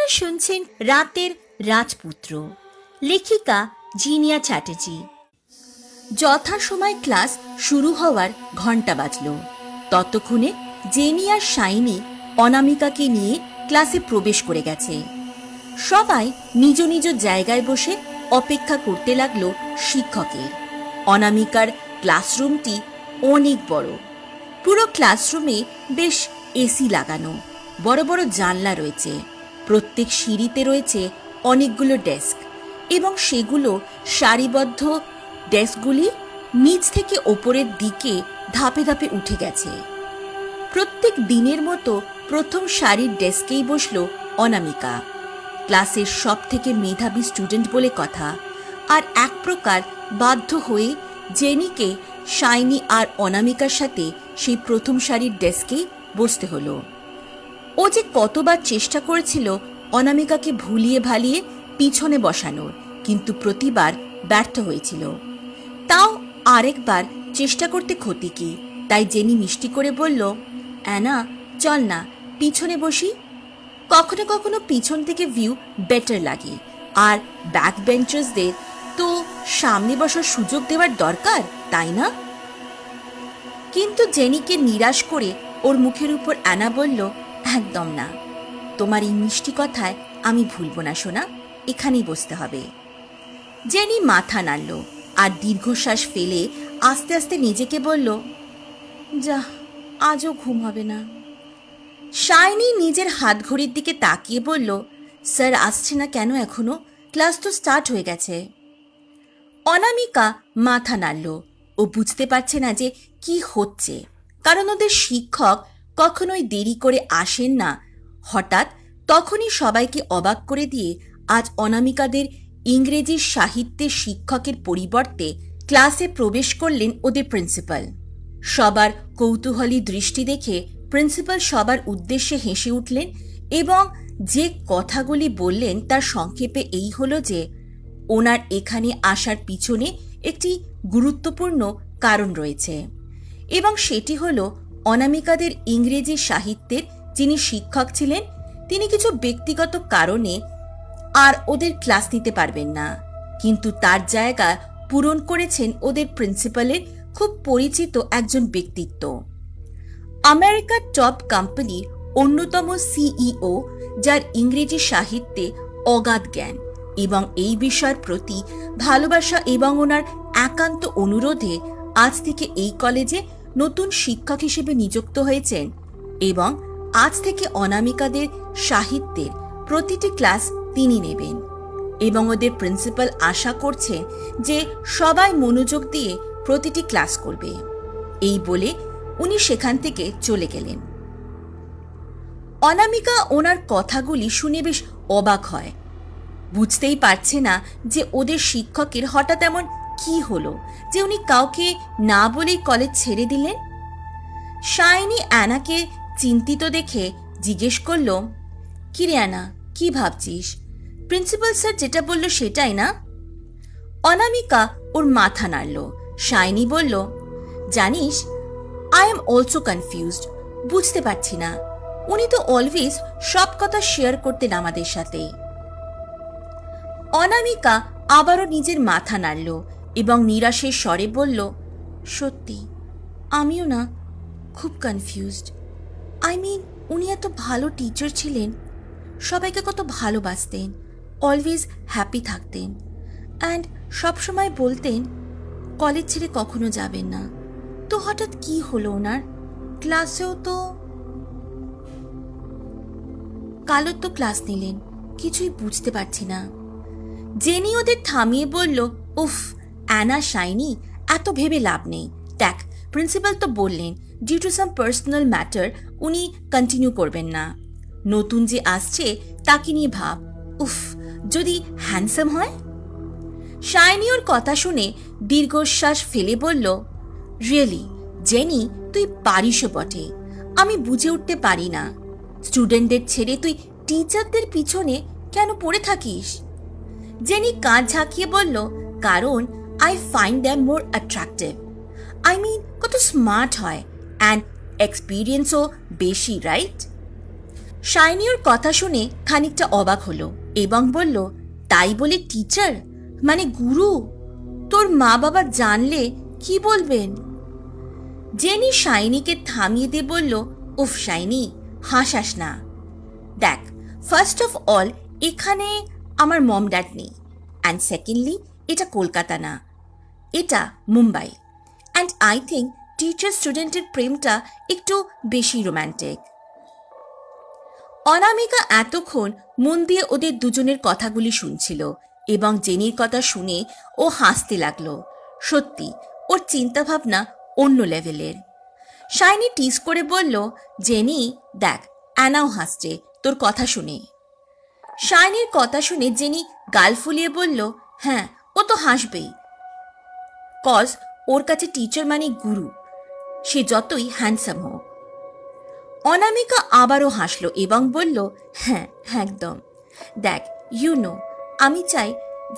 আপনারা শুনছেন রাতের রাজপুত্র, লেখিকা জিনিয়া চ্যাটার্জি। যথাসময় ক্লাস শুরু হওয়ার ঘন্টা বাজল। ততক্ষণে জেনি আর শাইনি অনামিকাকে নিয়ে ক্লাসে প্রবেশ করে গেছে। সবাই নিজ নিজ জায়গায় বসে অপেক্ষা করতে লাগলো শিক্ষকের। অনামিকার ক্লাসরুমটি অনেক বড়। পুরো ক্লাসরুমে বেশ এসি লাগানো, বড় বড় জানলা রয়েছে। প্রত্যেক সিঁড়িতে রয়েছে অনেকগুলো ডেস্ক এবং সেগুলো সারিবদ্ধ ডেস্কগুলি নিচ থেকে ওপরের দিকে ধাপে ধাপে উঠে গেছে। প্রত্যেক দিনের মতো প্রথম সারির ডেস্কেই বসল অনামিকা। ক্লাসের সব থেকে মেধাবী স্টুডেন্ট বলে কথা, আর এক প্রকার বাধ্য হয়ে জেনিকে শাইনি আর অনামিকার সাথে সেই প্রথম সারির ডেস্কেই বসতে হলো। ও যে কতবার চেষ্টা করেছিল অনামিকাকে ভুলিয়ে ভালিয়ে পিছনে বসানোর, কিন্তু প্রতিবার ব্যর্থ হয়েছিল। তাও আরেকবার চেষ্টা করতে ক্ষতি কি, তাই জেনি মিষ্টি করে বলল, অ্যানা চল না পিছনে বসি। কখনো কখনো পিছন থেকে ভিউ বেটার লাগে, আর ব্যাক বেঞ্চার্সদের তো সামনে বসার সুযোগ দেওয়ার দরকার, তাই না? কিন্তু জেনিকে নিরাশ করে ওর মুখের উপর অ্যানা বলল, একদম না, তোমার এই মিষ্টি কথায় আমি ভুলবো না সোনা, এখানেই বসতে হবে। জেনি মাথা নাড়ল আর দীর্ঘশ্বাস ফেলে আস্তে আস্তে নিজেকে বলল, যা আজও ঘুম হবে না। শাইনি নিজের হাত ঘড়ির দিকে তাকিয়ে বলল, স্যার আসছে না কেন এখনো? ক্লাস তো স্টার্ট হয়ে গেছে। অনামিকা মাথা নাড়ল। ও বুঝতে পারছে না যে কি হচ্ছে, কারণ ওদের শিক্ষক কখনোই দেরি করে আসেন না। হঠাৎ তখনই সবাইকে অবাক করে দিয়ে আজ অনামিকাদের ইংরেজি সাহিত্যের শিক্ষকের পরিবর্তে ক্লাসে প্রবেশ করলেন ওদের প্রিন্সিপাল। সবার কৌতূহলী দৃষ্টি দেখে প্রিন্সিপাল সবার উদ্দেশ্যে হেসে উঠলেন এবং যে কথাগুলি বললেন তার সংক্ষেপে এই হলো যে ওনার এখানে আসার পিছনে একটি গুরুত্বপূর্ণ কারণ রয়েছে, এবং সেটি হলো অনামিকাদের ইংরেজি সাহিত্যের যিনি শিক্ষক ছিলেন তিনি কিছু ব্যক্তিগত কারণে আর ওদের ক্লাস নিতে পারবেন না, কিন্তু তার জায়গা পূরণ করেছেন ওদের প্রিন্সিপালের খুব পরিচিত একজন ব্যক্তিত্ব, আমেরিকার টপ কোম্পানির অন্যতম সিইও, যার ইংরেজি সাহিত্যে অগাধ জ্ঞান এবং এই বিষয়ের প্রতি ভালোবাসা, এবং ওনার একান্ত অনুরোধে আজ থেকে এই কলেজে নতুন শিক্ষক হিসেবে নিযুক্ত হয়েছেন, এবং আজ থেকে অনামিকাদের সাহিত্যের প্রতিটি ক্লাস তিনি নেবেন, এবং ওদের প্রিন্সিপাল আশা করছেন যে সবাই মনোযোগ দিয়ে প্রতিটি ক্লাস করবে। এই বলে উনি সেখান থেকে চলে গেলেন। অনামিকা ওনার কথাগুলি শুনে বেশ অবাক হয়। বুঝতেই পারছে না যে ওদের শিক্ষকের হঠাৎ এমন কি হলো যে উনি কাউকে না বলেই কলেজ ছেড়ে দিলেন। শাইনি অ্যানাকে চিন্তিত দেখে জিজ্ঞেস করল, কিরে অ্যানা, কি ভাবছিস? প্রিন্সিপাল স্যার যেটা বলল সেটাই না? অনামিকা ওর মাথা নাড়ল। শাইনি বলল, জানিস, আই এম অলসো কনফিউজড। বুঝতে পারছি না, উনি তো অলওয়েজ সব কথা শেয়ার করতেন আমাদের সাথে। অনামিকা আবারও নিজের মাথা নাড়ল এবং নিরাশের স্বরে বলল, সত্যি আমিও না খুব কনফিউজড। আই মিন, উনি এত ভালো টিচার ছিলেন, সবাইকে কত ভালোবাসতেন, অলওয়েজ হ্যাপি থাকতেন, অ্যান্ড সবসময় বলতেন কলেজ ছেড়ে কখনো যাবেন না। তো হঠাৎ কি হলো ওনার? ক্লাসেও তো কালও তো ক্লাস নিলেন, কিছুই বুঝতে পারছি না। জেনি ওদের থামিয়ে বলল, উফ অ্যানা, শাইনি, এত ভেবে লাভ নেই। দেখ, প্রিন্সিপাল তো বললেন due to some personal matter উনি কন্টিনিউ করবেন না। নতুন যে আসছে তাকে নিয়ে ভাব। উফ, যদি হ্যান্ডসাম হয়। শাইনি ওর কথা শুনে দীর্ঘশ্বাস ফেলে বলল, রিয়েলি জেনি, তুই পারিসও বটে। আমি বুঝে উঠতে পারি না, স্টুডেন্টদের ছেড়ে তুই টিচারদের পিছনে কেন পড়ে থাকিস? জেনি কাঁধ ঝাঁকিয়ে বলল, কারণ I find them more attractive. I mean, কত স্মার্ট হয়, অ্যান্ড এক্সপিরিয়েন্সও বেশি, রাইট? শাইনি ওর কথা শুনে খানিকটা অবাক হলো এবং বলল, তাই বলে টিচার, মানে গুরু? তোর মা বাবা জানলে কি বলবেন? জেনি শাইনিকে থামিয়ে দিয়ে বলল, উফ শাইনি, হাসাস না। দেখ, ফার্স্ট অফ অল এখানে আমার মম ড্যাড নেই, অ্যান্ড সেকেন্ডলি এটা কলকাতা না, এটা Mumbai, and I think teacher স্টুডেন্টের প্রেমটা একটু বেশি রোম্যান্টিক। অনামিকা এতক্ষণ মন দিয়ে ওদের দুজনের কথাগুলি শুনছিল এবং জেনির কথা শুনে ও হাসতে লাগলো। সত্যি ওর চিন্তাভাবনা অন্য লেভেলের। শাইনি টিজ করে বলল, জেনি দেখ, অ্যানাও হাসছে তোর কথা শুনে। শাইনির কথা শুনে জেনি গাল ফুলিয়ে বলল, হ্যাঁ ও তো হাসবেই, কজ ওর কাছে টিচার মানে গুরু, সে যতই হ্যান্ডসাম হোক। অনামিকা আবারও হাসল এবং বলল, হ্যাঁ একদম। দেখ আমি চাই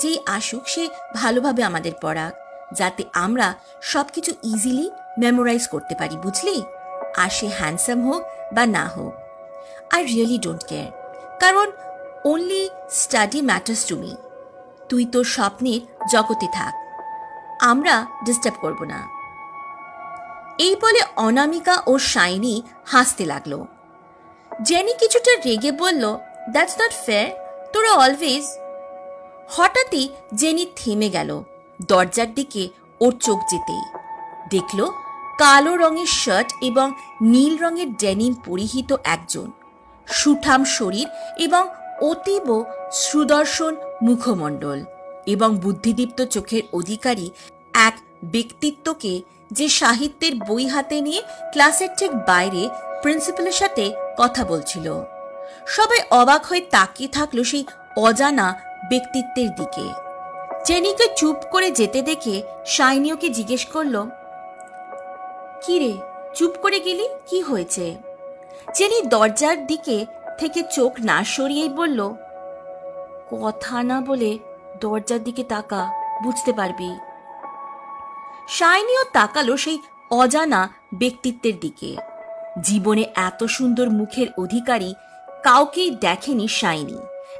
যেই আসুক সে ভালোভাবে আমাদের পড়াক, যাতে আমরা সবকিছু ইজিলি মেমোরাইজ করতে পারি, বুঝলি? আর সে হ্যান্ডসাম হোক বা না হোক, আই রিয়েলি ডোন্ট কেয়ার, কারণ only study matters to me. তুই তোর স্বপ্নের জগতে থাক, আমরা ডিস্টার্ব করব না। এই বলে অনামিকা ও শাইনি হাসতে লাগলো। জেনি কিছুটা রেগে বলল, দ্যাটস নট ফেয়ার, তোরা অলওয়েজ। হঠাৎই জেনি থেমে গেল দরজার দিকে ওর চোখ যেতেই। দেখল কালো রঙের শার্ট এবং নীল রঙের ডেনিম পরিহিত একজন সুঠাম শরীর এবং অতীব সুদর্শন মুখমণ্ডল এবং বুদ্ধিদীপ্ত চোখের অধিকারী এক ব্যক্তিত্বকে, যে সাহিত্যের বই হাতে নিয়ে ক্লাসের ঠিক বাইরে প্রিন্সিপালের সাথে কথা বলছিল। সবাই অবাক হয়ে তাকিয়ে থাকলো সেই অজানা ব্যক্তিত্বের দিকে। জেনিকে চুপ করে যেতে দেখে শাইনি ওকে জিজ্ঞেস করল, কি রে, চুপ করে গেলি, কি হয়েছে? জেনি দরজার দিকে থেকে চোখ না সরিয়েই বলল, কথা না বলে দরজার দিকে তাকা, বুঝতে পারবি। শাইনিও তাকালো সেই অজানা ব্যক্তিত্বের দিকে। জীবনে এত সুন্দর মুখের অধিকারী কাউকেই দেখেনি শাইনি,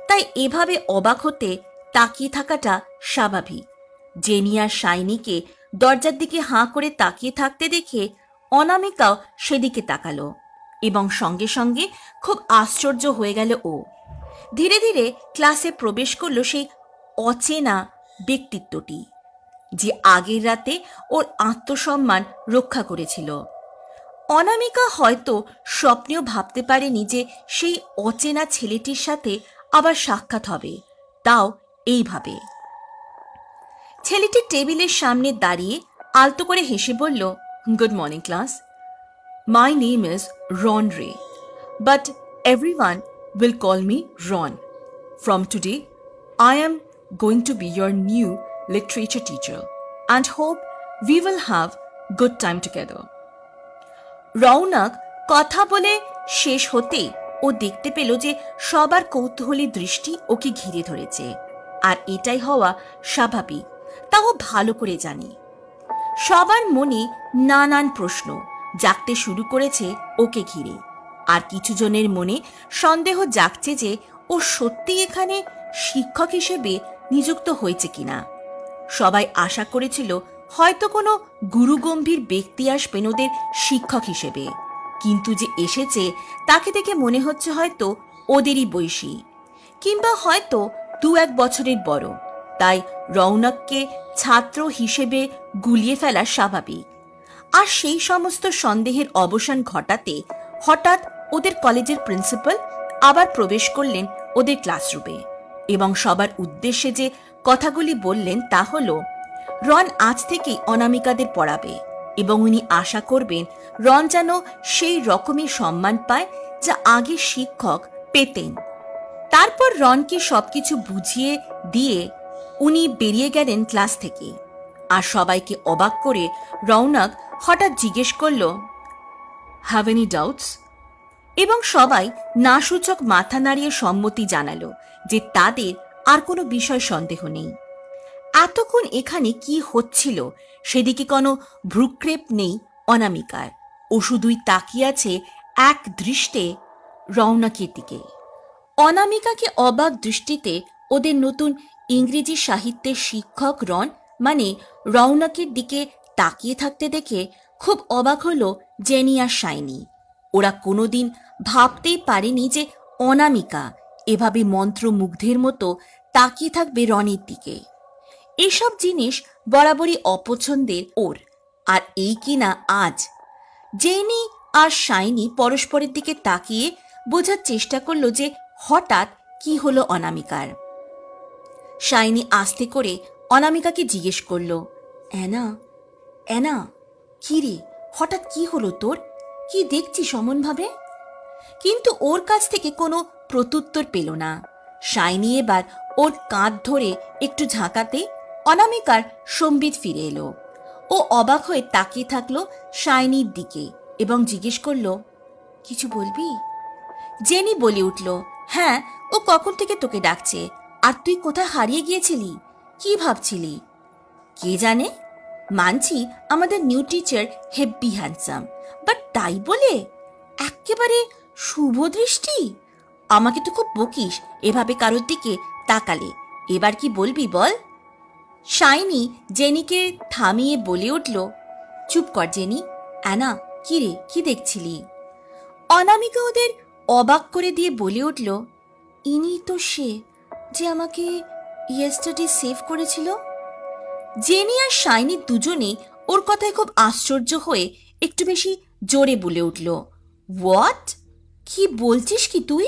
তাই এভাবে অবাক হতে তাকিয়ে থাকাটা স্বাভাবিক। জেনি আর শাইনিকে দরজার দিকে হাঁ করে তাকিয়ে থাকতে দেখে অনামিকাও সেদিকে তাকালো এবং সঙ্গে সঙ্গে খুব আশ্চর্য হয়ে গেল ও। ধীরে ধীরে ক্লাসে প্রবেশ করলো সেই অচেনা ব্যক্তিত্বটি, যে আগের রাতে ওর আত্মসম্মান রক্ষা করেছিল। অনামিকা হয়তো স্বপ্নেও ভাবতে পারেনি যে সেই অচেনা ছেলেটির সাথে আবার সাক্ষাৎ হবে, তাও এইভাবে। ছেলেটি টেবিলের সামনে দাঁড়িয়ে আলতো করে হেসে বলল, good morning class, my name is Ron Ray, but everyone will call me Ron. From today, I am going to be your new literature teacher and hope we will have good time together. Raunak কথা বলে শেষ হতে ও দেখতে পেল যে সবার কৌতূহলী দৃষ্টি ওকে ঘিরে ধরেছে, আর এটাই হওয়া স্বাভাবিক, তাও ভালো করে জানে। সবার মনে নানান প্রশ্ন জাগতে শুরু করেছে ওকে ঘিরে, আর কিছু জনের মনে সন্দেহ জাগছে যে ও সত্যি এখানে শিক্ষক হিসেবে নিযুক্ত হয়েছে কিনা। সবাই আশা করেছিল হয়তো কোনো গুরুগম্ভীর ব্যক্তি আসবেন ওদের শিক্ষক হিসেবে, কিন্তু যে এসেছে তাকে দেখে মনে হচ্ছে হয়তো ওদেরই বয়সী, কিংবা হয়তো 2-1 বছরের বড়। তাই রৌনককে ছাত্র হিসেবে গুলিয়ে ফেলা স্বাভাবিক। আর সেই সমস্ত সন্দেহের অবসান ঘটাতে হঠাৎ ওদের কলেজের প্রিন্সিপাল আবার প্রবেশ করলেন ওদের ক্লাসরুমে এবং সবার উদ্দেশ্যে যে কথাগুলি বললেন তা হল, রন আজ থেকেই অনামিকাদের পড়াবে এবং উনি আশা করবেন রন যেন সেই রকমই সম্মান পায় যা আগে শিক্ষক পেতেন। তারপর রনকে সবকিছু বুঝিয়ে দিয়ে উনি বেরিয়ে গেলেন ক্লাস থেকে। আর সবাইকে অবাক করে রৌনক হঠাৎ জিজ্ঞেস করল, হ্যাভ এনি ডাউটস? এবং সবাই নাসূচক মাথা নাড়িয়ে সম্মতি জানালো যে তাদের আর কোনো বিষয় সন্দেহ নেই। এতক্ষণ এখানে কি হচ্ছিল সেদিকে কোনো ভ্রুক্ষেপ নেই অনামিকার। ও শুধুই তাকিয়ে আছে এক দৃষ্টে রওনাকের দিকে। অনামিকাকে অবাক দৃষ্টিতে ওদের নতুন ইংরেজি সাহিত্যের শিক্ষক রন মানে রওনাকের দিকে তাকিয়ে থাকতে দেখে খুব অবাক হলো জেনি আর শাইনি। ওরা কোনোদিন ভাবতেই পারেনি যে অনামিকা এভাবে মন্ত্রমুগ্ধের মতো তাকিয়ে থাকবে রনের দিকে। এসব জিনিস বরাবরই অপছন্দের ওর, আর এই কিনা আজ। জেনি আর শাইনি পরস্পরের দিকে তাকিয়ে বোঝার চেষ্টা করলো যে হঠাৎ কি হলো অনামিকার। শাইনি আস্তে করে অনামিকাকে জিজ্ঞেস করলো, অ্যানা অ্যানা, কি রে, হঠাৎ কি হলো তোর? কি দেখছিস অমনভাবে? কিন্তু ওর কাছ থেকে কোনো প্রত্যুত্তর পেল না। শাইনি এবার ওর কাঁধ ধরে একটু ঝাঁকাতে অনামিকার সম্বিত ফিরে এলো। ও অবাক হয়ে তাকিয়ে থাকলো শাইনির দিকে এবং জিজ্ঞেস করলো, কিছু বলবি? জেনি বলে উঠল, হ্যাঁ, ও কখন থেকে তোকে ডাকছে। আর তুই কোথায় হারিয়ে গিয়েছিলি? কি ভাবছিলি? কে জানে, মানছি আমাদের new teacher heavy handsome, but তাই বলে একেবারে শুভ দৃষ্টি? আমাকে তো খুব বকিস এভাবে কারোর দিকে তাকালে। এবার কি বলবি বল? শাইনি জেনিকে থামিয়ে বলে উঠল, চুপ কর জেনি। অ্যানা, কি রে, কি দেখছিলি? অনামিকা ওদের অবাক করে দিয়ে বলে উঠল, ইনি তো সে যে আমাকে ইয়েস্টারডে সেভ করেছিল। জেনি আর শাইনি দুজনে ওর কথায় খুব আশ্চর্য হয়ে একটু বেশি জোরে বলে উঠল, হোয়াট? কি বলছিস কি তুই?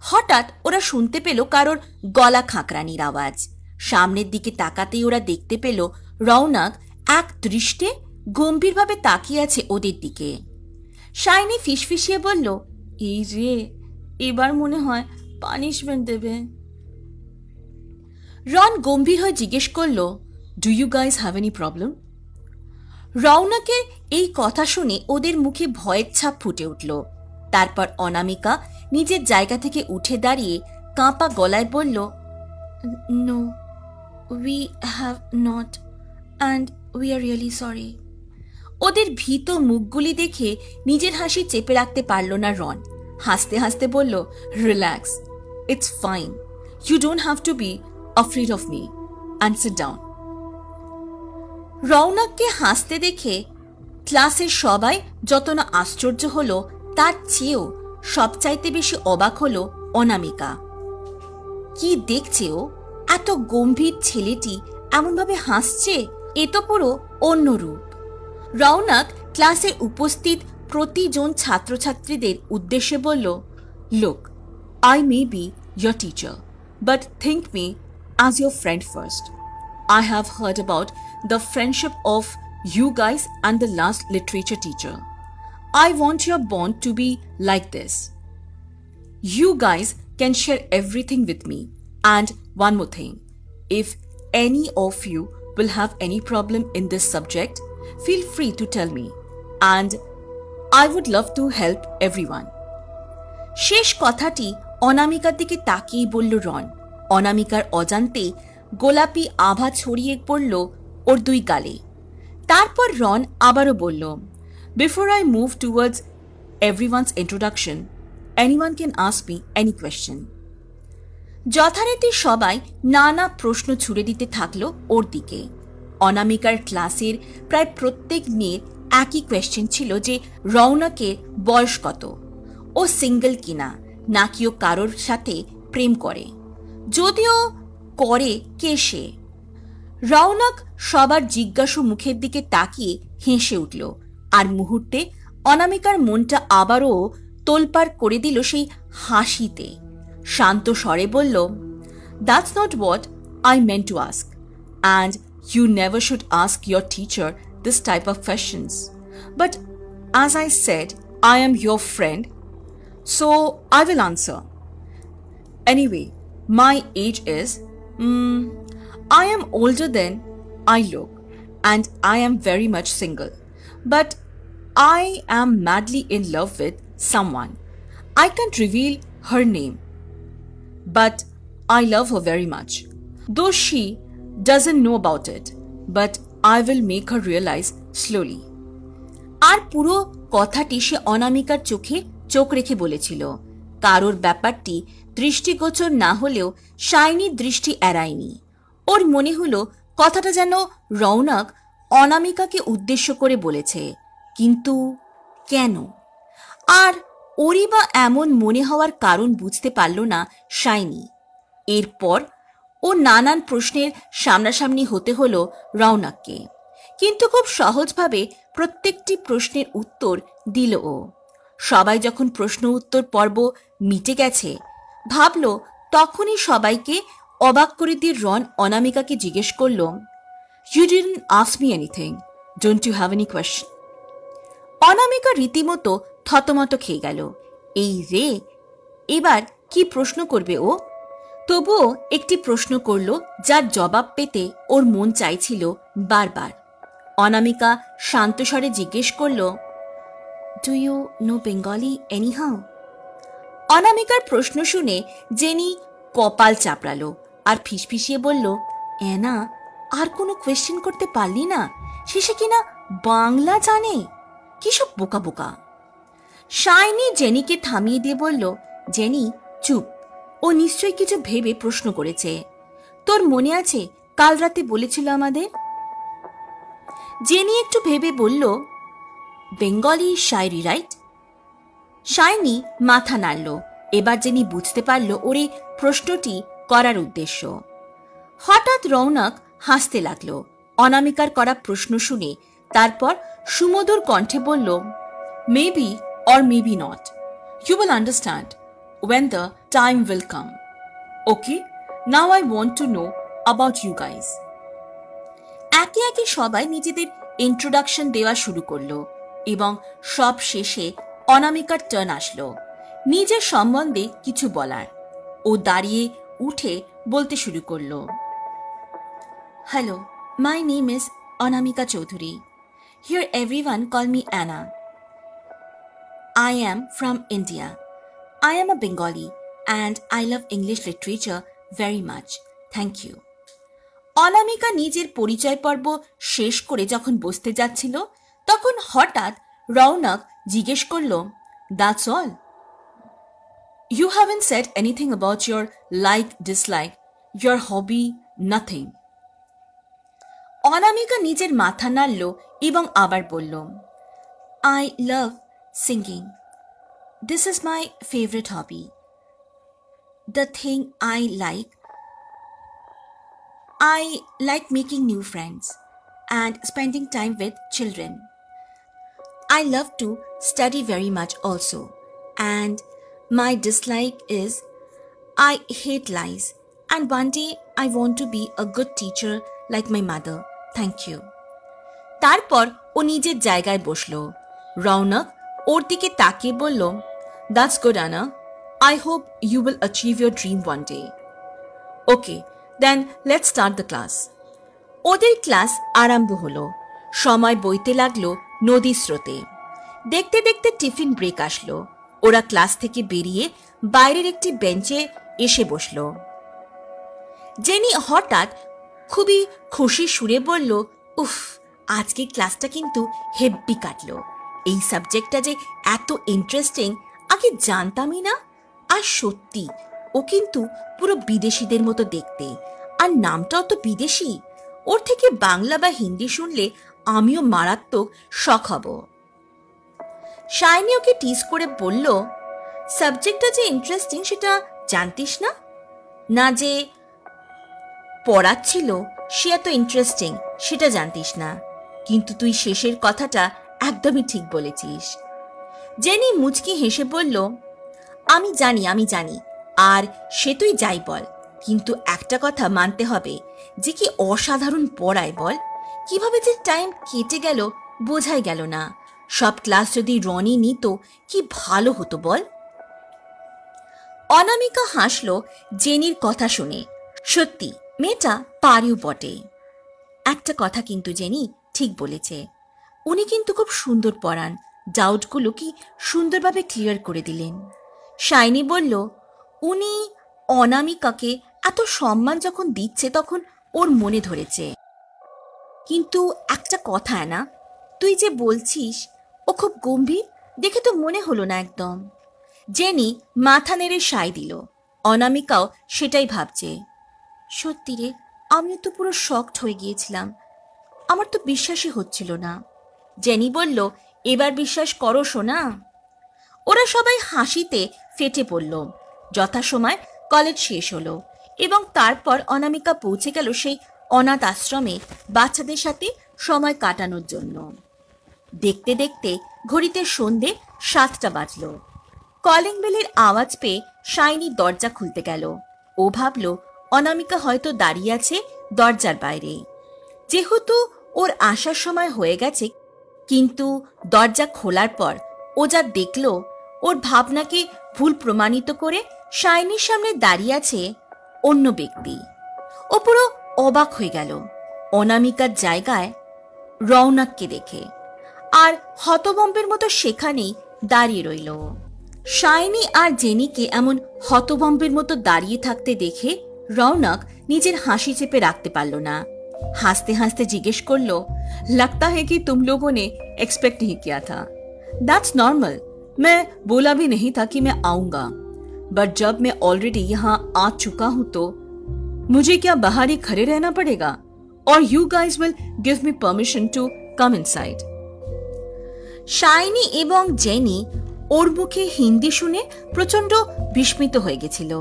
হঠাৎ ওরা শুনতে পেল কারোর গলা খাঁকরানির আওয়াজ। সামনের দিকে তাকাতেই ওরা দেখতে পেল রওনাক এক দৃষ্টে গম্ভীরভাবে তাকিয়ে আছে ওদের দিকে। শাইনি ফিসফিসিয়ে বলল, এই রে, এবার মনে হয় পানিশমেন্ট দেবে। রন গম্ভীর হয়ে জিজ্ঞেস করল, do you guys have any problem? রওনাকের এই কথা শুনে ওদের মুখে ভয়ের ছাপ ফুটে উঠল। তারপর অনামিকা নিজের জায়গা থেকে উঠে দাঁড়িয়ে কাঁপা গলায় বলল, no, we have not, and we are really sorry. ওদের ভীত মুখগুলি দেখে নিজের হাসি চেপে রাখতে পারল না রন। হাসতে হাসতে বলল, relax, it's fine, you don't have to be afraid of me, and sit down. রওনাককে হাসতে দেখে ক্লাসের সবাই যত না আশ্চর্য হলো, তার চেয়েও সবচাইতে বেশি অবাক হলো অনামিকা। কি দেখছে ও? এত গম্ভীর ছেলেটি এমনভাবে হাসছে, এ তো পুরো অন্য রূপ। রওনাক ক্লাসে উপস্থিত প্রতিজন ছাত্রছাত্রীদের উদ্দেশ্যে বলল, look, I may be your teacher, but think me as your friend first. I have heard about the friendship of you guys and the last literature teacher. I want your bond to be like this. You guys can share everything with me. And one more thing, if any of you will have any problem in this subject, feel free to tell me, and I would love to help everyone. শেষ কথাটি অনামিকার দিকে তাকিয়ে বলল রন। অনামিকার অজান্তে গোলাপি আভা ছড়িয়ে পড়ল ওর দুই গালে। তারপর রন আবারও বলল, before I move towards everyone's introduction, anyone can ask me any question. যথারীতি সবাই নানা প্রশ্ন ছুড়ে দিতে থাকলো ওর দিকে। অনামিকার ক্লাসের প্রায় প্রত্যেক মেয়ের একই কোয়েশ্চেন ছিল যে রওনাকের বয়স কত, ও সিঙ্গেল কিনা, নাকি ও কারোর সাথে প্রেম করে, যদিও করে কে সে। রওনাক সবার জিজ্ঞাসু মুখের দিকে তাকিয়ে হেসে উঠল, আর মুহূর্তে অনামিকার মনটা আবারও তোলপাড় করে দিল সেই হাসিতে। শান্ত স্বরে বলল, that's not what I meant to ask, and you never should ask your teacher this type of questions, but as I said, I am your friend, so I will answer. Anyway, my age is, I am older than I look, and I am very much single. But I am madly in love with someone. I can't reveal her name, but I love her very much. Though she doesn't know about it, but I will make her realize slowly. আর পুরো কথাটি সে অনামিকার চোখে চোখ রেখে বলেছিল। কারোর ব্যাপারটি দৃষ্টিগোচর না হলেও শাইনির দৃষ্টি এড়ায়নি। ওর মনে হলো কথাটা যেন রৌনক অনামিকাকে উদ্দেশ্য করে বলেছে, কিন্তু কেন? আর ওরই বা এমন মনে হওয়ার কারণ বুঝতে পারল না শাইনি। এরপর ও নানান প্রশ্নের সামনাসামনি হতে হলো রৌনককে, কিন্তু খুব সহজভাবে প্রত্যেকটি প্রশ্নের উত্তর দিল ও। সবাই যখন প্রশ্ন উত্তর পর্ব মিটে গেছে, ভাবল তখনই সবাইকে অবাক করে দিয়ে রন অনামিকাকে জিজ্ঞেস করল, "You didn't ask me anything. Don't you have any question?" অনামিকা রীতিমতো থতমত খেয়ে গেল। এই রে, এবার কি প্রশ্ন করবে ও? তবুও একটি প্রশ্ন করল যার জবাব পেতে ওর মন চাইছিল বারবার। অনামিকা শান্ত স্বরে জিজ্ঞেস করল, "do you know Bengali anyhow?" অনামিকার প্রশ্ন শুনে জেনি কপাল চাপড়ালো আর ফিসফিসিয়ে বলল, "এনা, আর কোনো কোয়েশ্চেন করতে পারলি না? শেষে কিনা বাংলা জানে? কিসব বোকা বোকা!" শাইনি জেনিকে থামিয়ে দিয়ে বলল, "জেনি চুপ, ও নিশ্চয়ই কিছু ভেবে প্রশ্ন করেছে। তোর মনে আছে কাল রাতে বলেছিল আমাদের?" জেনি একটু ভেবে বলল, "বেঙ্গলি শায়রি, রাইট?" শাইনি মাথা নাড়ল। এবার জেনি বুঝতে পারল ওর এই প্রশ্নটি করার উদ্দেশ্য। হঠাৎ রৌনক হাসতে লাগল অনামিকার করা প্রশ্ন শুনে। তারপর সুমধুর কণ্ঠে বলল, "maybe or maybe not. You will understand when the time will come. Okay, now I want to know about you guys." একে একে সবাই নিজেদের ইন্ট্রোডাকশন দেওয়া শুরু করলো এবং সব শেষে অনামিকার টার্ন আসলো নিজের সম্বন্ধে কিছু বলার। ও দাঁড়িয়ে উঠে বলতে শুরু করলো, "Hello, my name is Anamika Chaudhary. Here everyone call me Anna. I am from India. I am a Bengali and I love English literature very much. Thank you." অনামিকা নিজের পরিচয় পর্ব শেষ করে যখন বসতে যাচ্ছিল, তখন হঠাৎ রৌনক জিজ্ঞেস করল, "That's all? You haven't said anything about your like, dislike, your hobby, nothing." অনামিকা নিজের মাথা নাড়ল এবং আবার বলল, "I love singing. This is my favorite hobby. The thing I like making new friends and spending time with children. I love to study very much also. And my dislike is I hate lies. And one day I want to be a good teacher like my mother. Thank you." তারপর ও নিজের জায়গায় বসলো। রৌনক ওর দিকে তাকিয়ে বলল, "That's good, Anna. I hope you will achieve your dream one day. Okay, then let's start the class." ওদের class আরম্ভ হলো। সময় বইতে লাগলো নদীর স্রোতে। দেখতে দেখতে টিফিন ব্রেক আসলো। ওরা ক্লাস থেকে বেরিয়ে বাইরের একটি বেঞ্চে এসে বসল। জেনি হঠাৎ খুবই খুশি সুরে বলল, "উফ, আজকে ক্লাসটা কিন্তু হেব্বি কাটলো। এই সাবজেক্টটা যে এত ইন্টারেস্টিং আগে জানতামই না। আর সত্যি ও কিন্তু পুরো বিদেশিদের মতো দেখতে, আর নামটাও তো বিদেশি। ওর থেকে বাংলা বা হিন্দি শুনলে আমিও মারাত্মক শখ হব।" শাইনি ওকে টিজ করে বলল, "সাবজেক্টটা যে ইন্টারেস্টিং সেটা জানতিস না? না যে পড়াচ্ছিল সে এত ইন্টারেস্টিং সেটা জানতিস না? কিন্তু তুই শেষের কথাটা একদমই ঠিক বলেছিস।" জেনি মুচকি হেসে বলল, আমি জানি, আর সে তুই যাই বল, কিন্তু একটা কথা মানতে হবে যে কি অসাধারণ পড়ায় বল। কিভাবে যে টাইম কেটে গেল বোঝাই গেল না। সব ক্লাস যদি রনি নিত কি ভালো হতো বল। অনামিকা হাসল জেনির কথা শুনে। সত্যি মেয়েটা পারেও বটে। একটা কথা কিন্তু জেনি ঠিক বলেছে, উনি কিন্তু খুব সুন্দর পড়ান। ডাউটগুলো কি সুন্দরভাবে ক্লিয়ার করে দিলেন। শাইনি বলল, উনি অনামিকাকে এত সম্মান যখন দিচ্ছে তখন ওর মনে ধরেছে। কিন্তু একটা কথা না, তুই যে বলছিস ও খুব গম্ভীর, দেখে তো মনে হলো না একদম। জেনি মাথা নেড়ে সায় দিল। অনামিকাও সেটাই ভাবছে। সত্যি রে, আমিও তো পুরো শকড হয়ে গিয়েছিলাম। আমার তো বিশ্বাসই হচ্ছিল না। জেনি বলল, এবার বিশ্বাস করো সোনা। ওরা সবাই হাসিতে ফেটে পড়ল। যথাসময় কলেজ শেষ হলো এবং তারপর অনামিকা পৌঁছে গেল সেই অনাথ আশ্রমে বাচ্চাদের সাথে সময় কাটানোর জন্য। দেখতে দেখতে ঘড়িতে সন্ধে 7টা বাজল। কলিং বেলের আওয়াজ পেয়ে শাইনি দরজা খুলতে গেল। ও ভাবল অনামিকা হয়তো দাঁড়িয়ে আছে দরজার বাইরে, যেহেতু ওর আসার সময় হয়ে গেছে। কিন্তু দরজা খোলার পর ও যা দেখল, ওর ভাবনাকে ভুল প্রমাণিত করে শাইনির সামনে দাঁড়িয়ে আছে অন্য ব্যক্তি। ও পুরো অবাক হয়ে গেল অনামিকার জায়গায় রৌনককে দেখে, আর হতভম্বের মতো সেখানেই দাঁড়িয়ে রইল। শাইনি আর জেনিকে এমন হতভম্বের মতো দাঁড়িয়ে থাকতে দেখে রৌনক নিজের হাসি চেপে রাখতে পারল না। হাসতে হাসতে জিজ্ঞেস করল, लगता है कि तुम लोगों ने एक्सपेक्ट नहीं किया था। दैट्स नॉर्मल, मैं बोला भी नहीं था कि मैं आऊंगा, बट जब मैं ऑलरेडी यहाँ आ चुका हूं तो मुझे क्या बाहर ही खड़े रहना पड़ेगा, और you guys will give me permission to come inside. Shiny এবং জেনি ওর মুখে হিন্দি শুনে প্রচন্ড বিস্মিত হয়ে গেছিল।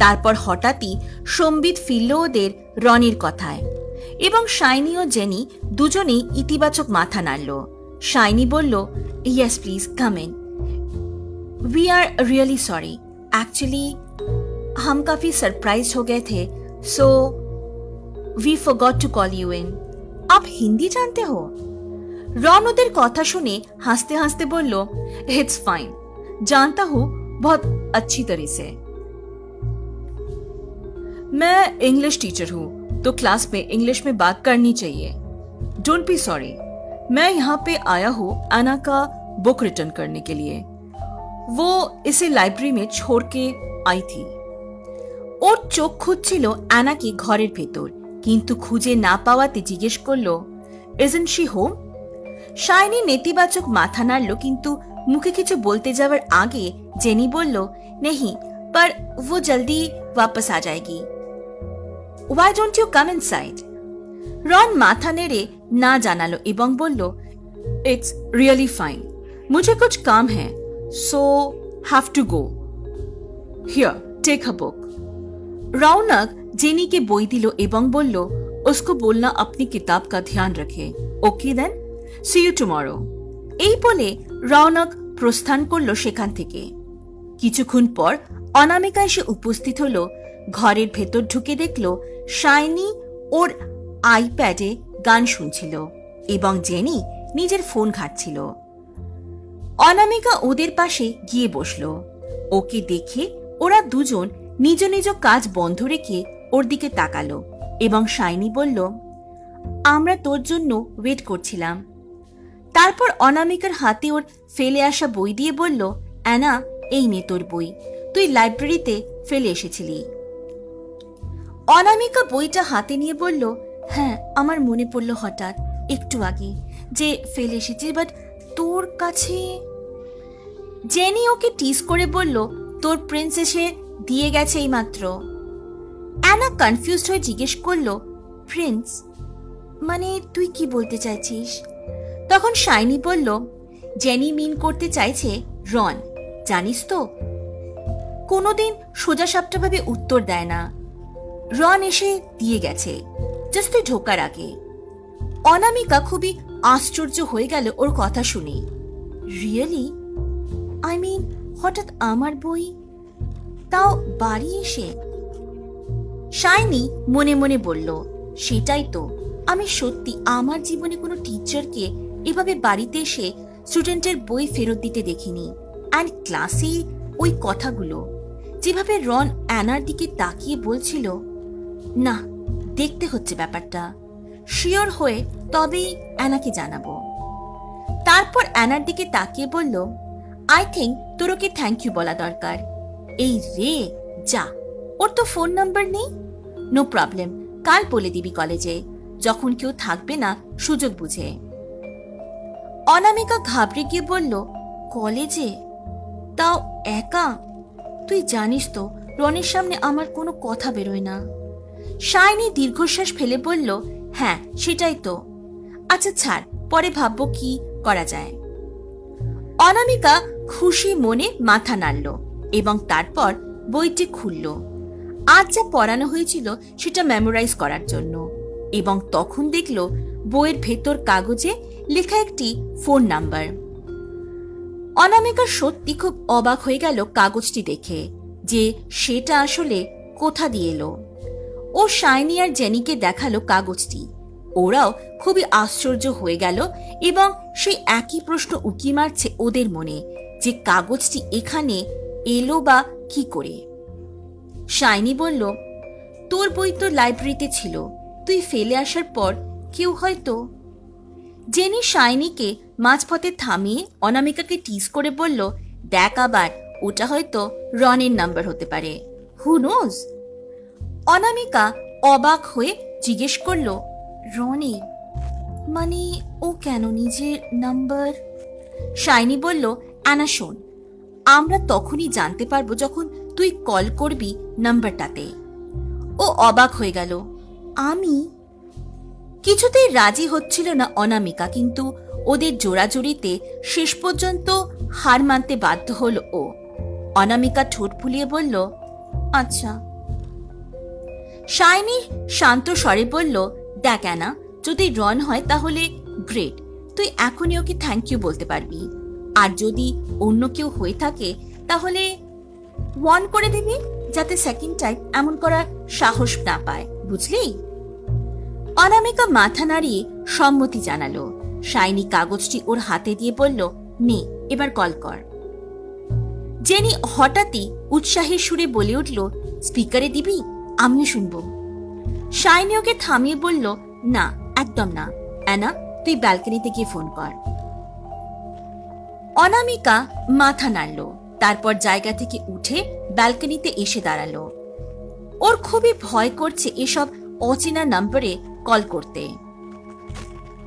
তারপর হঠাৎই সম্বিত ফিরল ওদের রনির কথায়, এবং শাইনি ও জেনি দুজনেই ইতিবাচক মাথা নাড়ল। শাইনি বলল, yes please come in, we are really sorry, actually हम काफी सरप्राइज हो गए थे, so we forgot to call you in. आप हिंदी जानते हो? रॉन ओদের কথা শুনে হাসতে হাসতে বলল, इट्स फाइन, जानता हूं बहुत अच्छी तरह से। मैं इंग्लिश टीचर हूं, तो क्लास में इंग्लिश में बात करनी चाहिए। डोंट बी सॉरी, मैं यहाँ पे आया हूँ एना का बुक रिटर्न करने के लिए। वो इसे लाइब्रेरी में छोड़ के आई थी। ওর চোখ খুঁজছিল অ্যানাকে ঘরের ভেতর, কিন্তু খুঁজে না পাওয়াতে জিজ্ঞেস করল, ইজন্ট শি হোম? শাইনি নেতিবাচক মাথা নাড়ল, কিন্তু মুখে কিছু বলতে যাওয়ার আগে জেনি বলল, नहीं, पर वो जल्दी वापस आ जाएगी। Why don't you come inside? রন মাথা নেড়ে না জানালো এবং বলল, इट्स रियली फाइन, मुझे कुछ काम है, so have to go. Here, take a book. Raunak jenny के বই দিল এবং বলল, उसको बोलना अपनी किताब का ध्यान रखे. Okay then, see you tomorrow. এই বলে রৌনক প্রস্থান করল সেখান থেকে। কিছুক্ষণ পর অনামিকা এসে উপস্থিত হলো। ঘরের ভেতর ঢুকে দেখল শাইনি ওর আইপ্যাডে গান শুনছিল এবং জেনি নিজের ফোন ঘাঁটছিল। অনামিকা ওদের পাশে গিয়ে বসল। ওকে দেখে ওরা দুজন নিজ নিজ কাজ বন্ধ রেখে ওর দিকে তাকালো এবং শাইনি বলল, আমরা তোর জন্য ওয়েট করছিলাম। তারপর অনামিকার হাতে ওর ফেলে আসা বই দিয়ে বলল, অ্যানা, এই নে তোর বই, তুই লাইব্রেরিতে ফেলে এসেছিলি। অনামিকা বইটা হাতে নিয়ে বলল, হ্যাঁ, আমার মনে পড়ল হঠাৎ একটু আগে যে ফেলে এসেছি, বাট তোর কাছে। জেনি ওকে টিজ করে বলল, তোর প্রিন্স এসে দিয়ে গেছে এই মাত্র। অ্যানা কনফিউজড হয়ে জিজ্ঞেস করল, প্রিন্স মানে তুই কি বলতে চাইছিস? তখন শাইনি বলল, জেনি মিন করতে চাইছে রন, জানিস তো কোনোদিন সোজা সাপটা ভাবে উত্তর দেয় না। রন এসে দিয়ে গেছে জাস্ট তুই ঢোকার আগে। অনামিকা খুবই আশ্চর্য হয়ে গেল ওর কথা শুনে। রিয়েলি? আই মিন, হঠাৎ আমার বই, তাও বাড়ি এসে? শাইনি মনে মনে বলল, সেটাই তো, আমি সত্যি আমার জীবনে কোনো টিচারকে এভাবে বাড়িতে এসে স্টুডেন্টের বই ফেরত দিতে দেখিনি। অ্যান্ড ক্লাসে ওই কথাগুলো, যেভাবে রন অ্যানার দিকে তাকিয়ে বলছিল, না, দেখতে হচ্ছে ব্যাপারটা, শিওর হয়ে তবেই অ্যানাকে জানাবো। তারপর অ্যানার দিকে তাকিয়ে বলল, আই থিঙ্ক তোর ওকে থ্যাংক ইউ বলা দরকার। এই রে, যা, ওর তো ফোন নাম্বার নেই। নো প্রবলেম, কাল বলে দিবি কলেজে, যখন কেউ থাকবে না সুযোগ বুঝে। অনামিকা ঘাবড়ে গিয়ে বলল, কলেজে? তাও একা? তুই জানিস তো রনের সামনে আমার কোনো কথা বেরোয় না। শাইনি দীর্ঘশ্বাস ফেলে বলল, হ্যাঁ সেটাই তো। আচ্ছা ছাড়, পরে ভাববো কি করা যায়। অনামিকা খুশি মনে মাথা নাড়ল এবং তারপর বইটি খুলল। আজ যা পড়ানো হয়েছিল সেটা মেমোরাইজ করার জন্য, এবং তখন দেখল বইয়ের ভেতর কাগজে লেখা একটি ফোন নাম্বার। অনামিকা সত্যি খুব অবাক হয়ে গেল কাগজটি দেখে, যে সেটা আসলে কোথা দিয়ে এলো। ও শাইনি আর জেনিকে দেখালো কাগজটি। ওরাও খুবই আশ্চর্য হয়ে গেল এবং সেই একই প্রশ্ন উকি মারছে ওদের মনে, যে কাগজটি এখানে এলো বা কি করে। শাইনি বলল, তোর বই তো লাইব্রেরিতে ছিল, তুই ফেলে আসার পর কেউ হয়তো। জেনি শাইনিকে মাঝপথে থামিয়ে অনামিকাকে টিজ করে বলল, দেখ আবার, ওটা হয়তো রনের নাম্বার হতে পারে, হু নোজ। অনামিকা অবাক হয়ে জিজ্ঞেস করল, রনে মানে ও কেন নিজের নাম্বার? শাইনি বলল, অ্যানা শোন, আমরা তখনই জানতে পারবো যখন তুই কল করবি নাম্বারটাতে। ও অবাক হয়ে গেল। আমি? কিছুতেই রাজি হচ্ছিল না অনামিকা, কিন্তু ওদের জোড়াজুড়িতে শেষ পর্যন্ত হার মানতে বাধ্য হল ও। অনামিকা ঠোঁট ফুলিয়ে বলল, আচ্ছা। শাইনি শান্ত স্বরে বলল, দেখ অ্যানা, যদি রন হয় তাহলে গ্রেট, তুই এখনই ওকে থ্যাংক ইউ বলতে পারবি। আর যদি অন্য কেউ হয়ে থাকে তাহলে ওয়ার্ন করে দিবি, যাতে সেকেন্ড টাইম এমন করার সাহস না পায়, বুঝলি? অনামিকা মাথা নাড়িয়ে সম্মতি জানালো। শাইনি কাগজটি ওর হাতে দিয়ে বলল, নে এবার কল কর। জেনি হঠাৎই উৎসাহের সুরে বলে উঠল, স্পিকারে দিবি, আমিও শুনবো। শাইনি ওকে থামিয়ে বলল, না একদম না, অ্যানা তুই ব্যালকনিতে গিয়ে ফোন কর। অনামিকা মাথা নাড়ল, তারপর জায়গা থেকে উঠে ব্যালকনিতে এসে দাঁড়ালো। ওর খুবই ভয় করছে এসব অচেনা নম্বরে কল করতে।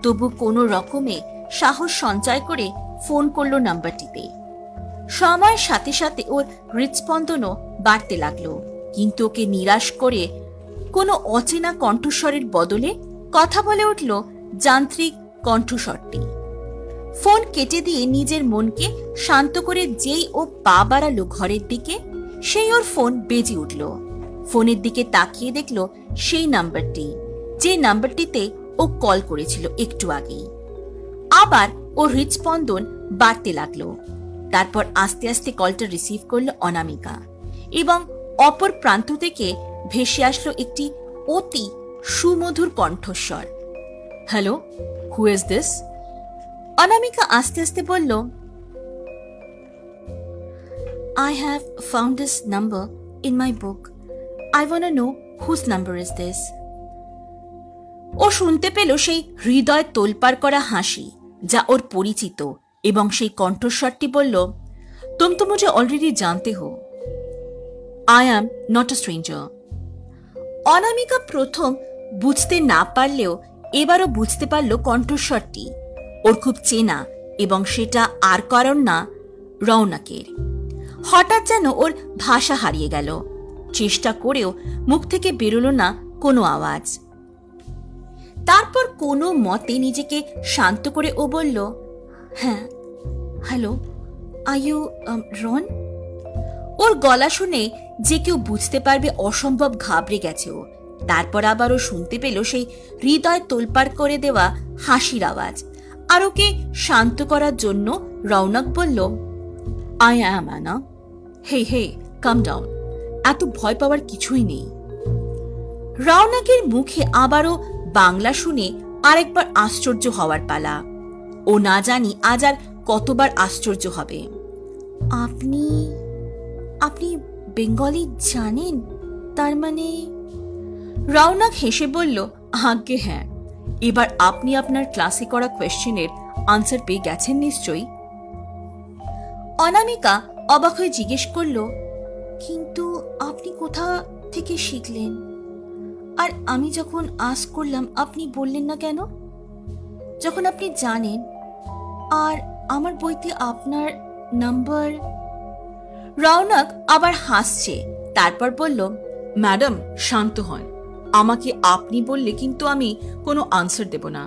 তবু কোনো রকমে সাহস সঞ্চয় করে ফোন করলো নাম্বারটিতে। সময়ের সাথে সাথে ওর হৃদস্পন্দনও বাড়তে লাগলো, কিন্তু ওকে নিরাশ করে কোনো অচেনা কণ্ঠস্বরের বদলে কথা বলে উঠল যান্ত্রিক কণ্ঠস্বরটি। ফোন কেটে দিয়ে নিজের মনকে শান্ত করে যেই ও পা বাড়ালো ঘরের দিকে, সেই ওর ফোন বেজে উঠল। ফোনের দিকে তাকিয়ে দেখল সেই নাম্বারটি, যে নাম্বারটিতে ও কল করেছিল একটু আগেই। আবার ওর হৃদস্পন্দন বাড়তে লাগলো। তারপর আস্তে আস্তে কলটা রিসিভ করলো অনামিকা, এবং অপর প্রান্ত থেকে ভেসে আসলো একটি অতি সুমধুর কণ্ঠস্বর। Hello, who is this? Anamika আস্তে আস্তে বলল, I have found this number in my book. I want to know whose number is this? ও শুনতে পেল সেই হৃদয় তোলপাড় করা হাসি, যা ওর পরিচিত, এবং সেই কণ্ঠস্বরটি বলল, তুম তো মুঝে অলরেডি জানতে হো। I am not a stranger. অনামিকা প্রথম বুঝতে না পারলেও এবারও বুঝতে পারল কণ্ঠস্বরটি ওর খুব চেনা, এবং সেটা আর কারণ না, রৌনকের। হঠাৎ যেন ওর ভাষা হারিয়ে গেল। চেষ্টা করেও মুখ থেকে বেরোলো না কোনো আওয়াজ। তারপর কোনো মতে নিজেকে শান্ত করে ও বলল, হ্যাঁ হ্যালো, আর ইউ রন? ওর গলা শুনে যে কেউ বুঝতে পারবে অসম্ভব ঘাবড়ে গেছে ও। তারপর আবারও শুনতে পেল সেই হৃদয় তোলপাড় করে দেওয়া হাসির আওয়াজ। আর ওকে শান্ত করার জন্য রৌনক বলল, I am Anna. Hey hey, come down, এত ভয় পাওয়ার কিছুই নেই। রৌনকের মুখে আবারও বাংলা শুনে আরেকবার আশ্চর্য হওয়ার পালা। ও না জানি আজ আর কতবার আশ্চর্য হবে। আপনি আপনি বেঙ্গলি জানেন? তার মানে? রৌনক হেসে বলল, আজ্ঞে হ্যাঁ। এবার আপনি আপনার ক্লাসে করা কোয়েশ্চেনের আনসার পেয়ে গেছেন নিশ্চয়ই। অনামিকা অবাক হয়ে জিজ্ঞেস করল, কিন্তু আপনি কোথা থেকে শিখলেন? আর আমি যখন আস্ক করলাম আপনি বললেন না কেন? যখন আপনি জানেন আর আমার বইতে আপনার নাম্বার। রৌনক আবার হাসছে, তারপর বলল, ম্যাডাম শান্ত হন, আমাকে আপনি বললে কিন্তু আমি কোনো আনসার দেব না।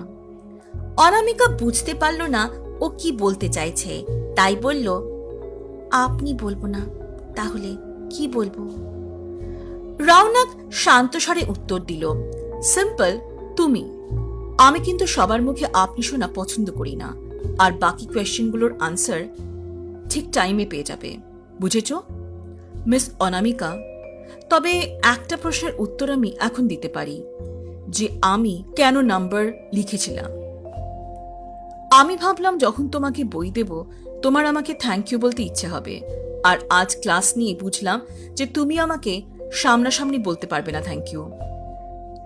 অনামিকা বুঝতে পারল না ও কি বলতে চাইছে, তাই বলল, আপনি বলবো না, তাহলে কি বলবো? রৌনক শান্ত স্বরে উত্তর দিল, সিম্পল, তুমি। আমি কিন্তু সবার মুখে আপনি শোনা পছন্দ করি না, আর বাকি কোয়েশ্চেনগুলোর আনসার ঠিক টাইমে পেয়ে যাবে, বুঝেছ মিস অনামিকা? তবে একটা প্রশ্নের উত্তর আমি এখন দিতে পারি, যে আমি কেন নাম্বার লিখেছিলাম। আমি ভাবলাম যখন তোমাকে বই দেব তোমার আমাকে থ্যাংক ইউ বলতে ইচ্ছে হবে, আর আজ ক্লাস নিয়ে বুঝলাম যে তুমি আমাকে সামনাসামনি বলতে পারবে না থ্যাংক ইউ।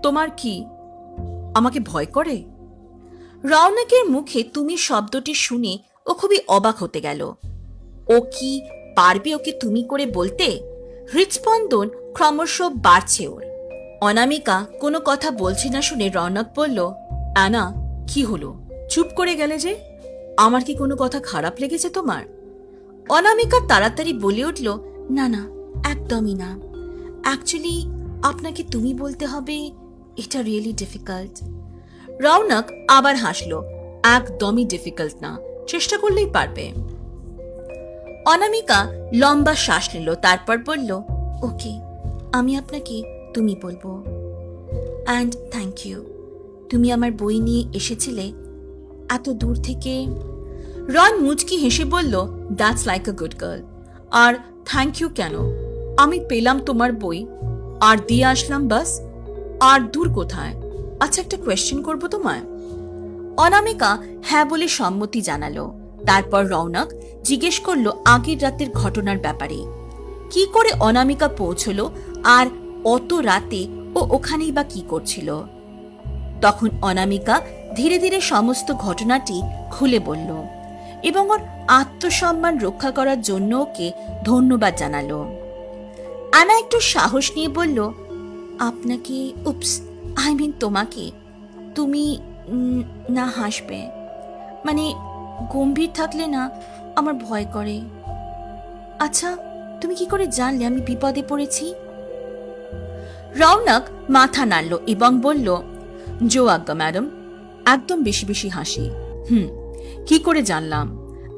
তোমার কি আমাকে ভয় করে? রৌনকের মুখে তুমি শব্দটি শুনে ও খুবই অবাক হতে গেল। ও কি পারবে ওকে তুমি করে বলতে? হৃৎস্পন্দন ক্রমশ বাড়ছে ওর। অনামিকা কোনো কথা বলছে না শুনে রৌনক বলল, অ্যানা, কি হলো, চুপ করে গেলে যে? আমার কি কোনো কথা খারাপ লেগেছে তোমার? অনামিকা তাড়াতাড়ি বলে উঠল, না না, একদমই না। অ্যাকচুয়ালি আপনাকে তুমি বলতে হবে, এটা রিয়েলি ডিফিকাল্ট। রৌনক আবার হাসল, একদমই ডিফিকাল্ট না, চেষ্টা করলেই পারবে। অনামিকা লম্বা শ্বাস নিল, তারপর বলল, ওকে, আমি আপনাকে তুমি বলবো। অ্যান্ড থ্যাংক ইউ, তুমি আমার বই নিয়ে এসেছিলে এত দূর থেকে। রন মুচকি হেসে বলল, that's like a good girl. আর থ্যাংক ইউ কেন? আমি পেলাম তোমার বই আর দিয়ে আসলাম, বাস। আর দূর কোথায়? আচ্ছা, একটা কোয়েশ্চেন করবো তোমায়। অনামিকা হ্যাঁ বলে সম্মতি জানালো। তারপর রৌনক জিজ্ঞেস করলো আগের রাতের ঘটনার ব্যাপারে। কি করে অনামিকা পৌঁছলো, আর অত রাতে ও ওখানেই বা কি করছিল? তখন অনামিকা ধীরে ধীরে সমস্ত ঘটনাটি খুলে বলল এবং ওর আত্মসম্মান রক্ষা করার জন্য ওকে ধন্যবাদ জানালো। আনা একটু সাহস নিয়ে বলল, আপনাকে, উপস, আই মিন তোমাকে, তুমি না হাসবে, মানে গম্ভীর থাকলে না আমার ভয় করে। আচ্ছা, তুমি কি করে জানলে আমি বিপদে পড়েছি? রৌনক মাথা নাড়ল এবং বলল, জো আজ্ঞা ম্যাডাম, একদম বেশি বেশি হাসি। কি করে জানলাম?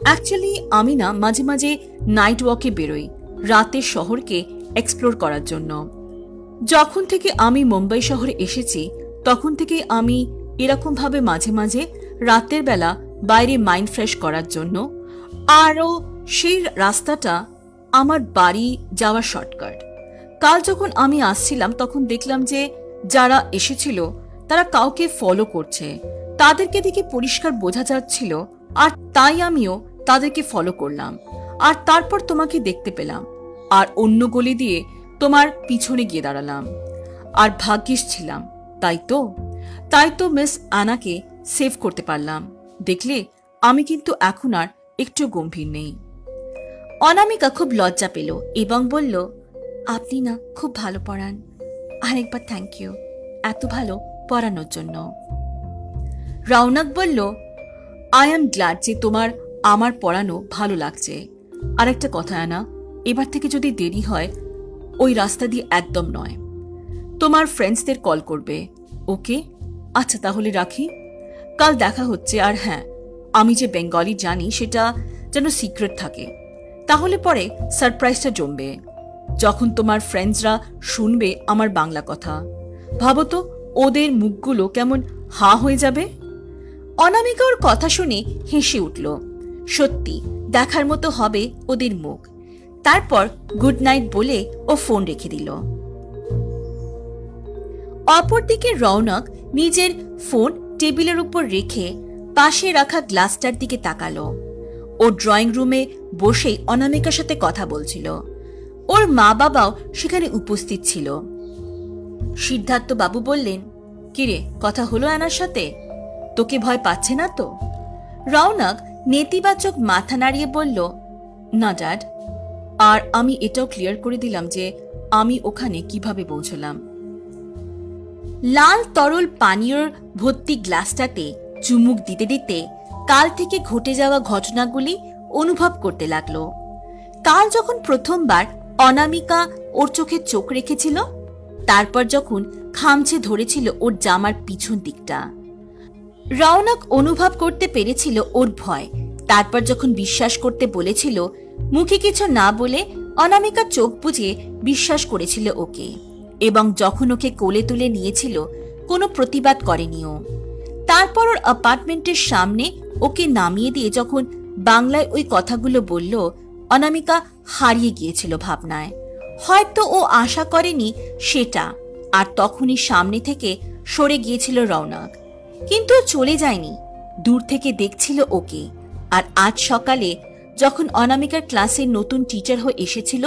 অ্যাকচুয়ালি আমি না মাঝে মাঝে নাইট ওয়াকে বেরোই, রাতের শহরকে এক্সপ্লোর করার জন্য। যখন থেকে আমি মুম্বাই শহরে এসেছি তখন থেকে আমি এরকম ভাবে মাঝে মাঝে রাতের বেলা বাইরে মাইন্ড ফ্রেশ করার জন্য, আরও সেই রাস্তাটা আমার বাড়ি যাওয়ার শর্টকাট। কাল যখন আমি আসছিলাম তখন দেখলাম যে যারা এসেছিল তারা কাউকে ফলো করছে, তাদেরকে দেখে পরিষ্কার বোঝা যাচ্ছিল, আর তাই আমিও তাদেরকে ফলো করলাম। আর তারপর তোমাকে দেখতে পেলাম আর অন্য গলি দিয়ে তোমার পিছনে গিয়ে দাঁড়ালাম। আর ভাগ্যিস ছিলাম, তাই তো মিস আনাকে সেভ করতে পারলাম। দেখলে, আমি কিন্তু এখন আর একটু গম্ভীর নেই। অনামিকা খুব লজ্জা পেল এবং বলল, আপনি না খুব ভালো পড়ান, আরেকবার থ্যাংক ইউ এত ভালো পড়ানোর জন্য। রৌনক বলল, আই এম গ্ল্যাড যে তোমার আমার পড়ানো ভালো লাগছে। আর একটা কথা আনা, এবার থেকে যদি দেরি হয় ওই রাস্তা দিয়ে একদম নয়, তোমার ফ্রেন্ডসদের কল করবে, ওকে? আচ্ছা তাহলে রাখি, কাল দেখা হচ্ছে। আর হ্যাঁ, আমি যে বেঙ্গলি জানি সেটা যেন সিক্রেট থাকে, তাহলে পরে সারপ্রাইজটা জমবে যখন তোমার ফ্রেন্ডসরা শুনবে আমার বাংলা কথা। ভাবো তো, ওদের মুখগুলো কেমন হা হয়ে যাবে। অনামিকা ওর কথা শুনে হেসে উঠল। সত্যি দেখার মতো হবে ওদের মুখ। তারপর গুড নাইট বলে ও ফোন রেখে দিল। অপরদিকে রৌনক নিজের ফোন টেবিলের উপর রেখে পাশে রাখা গ্লাসটার দিকে তাকালো। ও ড্রয়িং রুমে বসেই অনামিকার সাথে কথা বলছিল। ওর মা বাবাও সেখানে উপস্থিত ছিল। সিদ্ধার্থ বাবু বললেন, কিরে, কথা হলো আনার সাথে? তোকে ভয় পাচ্ছে না তো? রৌনক নেতিবাচক মাথা নাড়িয়ে বলল, না ড্যাড। আর আমি এটাও ক্লিয়ার করে দিলাম যে আমি ওখানে কিভাবে পৌঁছলাম। লাল তরল পানীয়র ভর্তি গ্লাসটাতে চুমুক দিতে দিতে কাল থেকে ঘটে যাওয়া ঘটনাগুলি অনুভব করতে লাগলো। কাল যখন প্রথমবার অনামিকা ওর চোখে চোখ রেখেছিল, তারপর যখন খামচে ধরেছিল ওর জামার পিছন দিকটা, রওনক অনুভব করতে পেরেছিল ওর ভয়। তারপর যখন বিশ্বাস করতে বলেছিল, মুখে কিছু না বলে অনামিকা চোখ বুজে বিশ্বাস করেছিল ওকে, এবং যখন ওকে কোলে তুলে নিয়েছিল কোনো প্রতিবাদ করেনিও। তারপর ওর অ্যাপার্টমেন্টের সামনে ওকে নামিয়ে দিয়ে যখন বাংলায় ওই কথাগুলো বলল, অনামিকা হারিয়ে গিয়েছিল ভাবনায়। হয়তো ও আশা করেনি সেটা, আর তখনই সামনে থেকে সরে গিয়েছিল রওনক। কিন্তু চলে যায়নি, দূর থেকে দেখছিল ওকে। আর আজ সকালে যখন অনামিকার ক্লাসের নতুন টিচার হয়ে এসেছিল,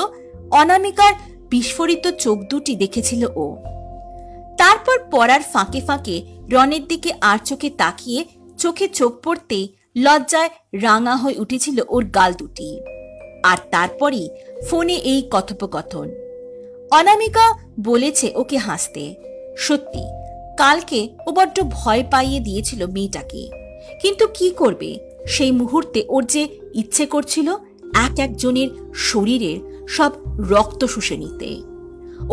অনামিকার বিস্ফোরিত চোখ দুটি দেখেছিল ও। তারপর পড়ার ফাঁকে ফাঁকে রনের দিকে আর চোখে তাকিয়ে চোখে চোখ পড়তেই লজ্জায় রাঙা হয়ে উঠেছিল ওর গাল দুটি। আর তারপরই ফোনে এই কথোপকথন। অনামিকা বলেছে ওকে হাসতে। সত্যি কালকে ও বড্ড ভয় পাইয়ে দিয়েছিল মেয়েটাকে, কিন্তু কি করবে, সেই মুহূর্তে ওর যে ইচ্ছে করছিল এক একজনের শরীরের সব রক্ত শুষে নিতে।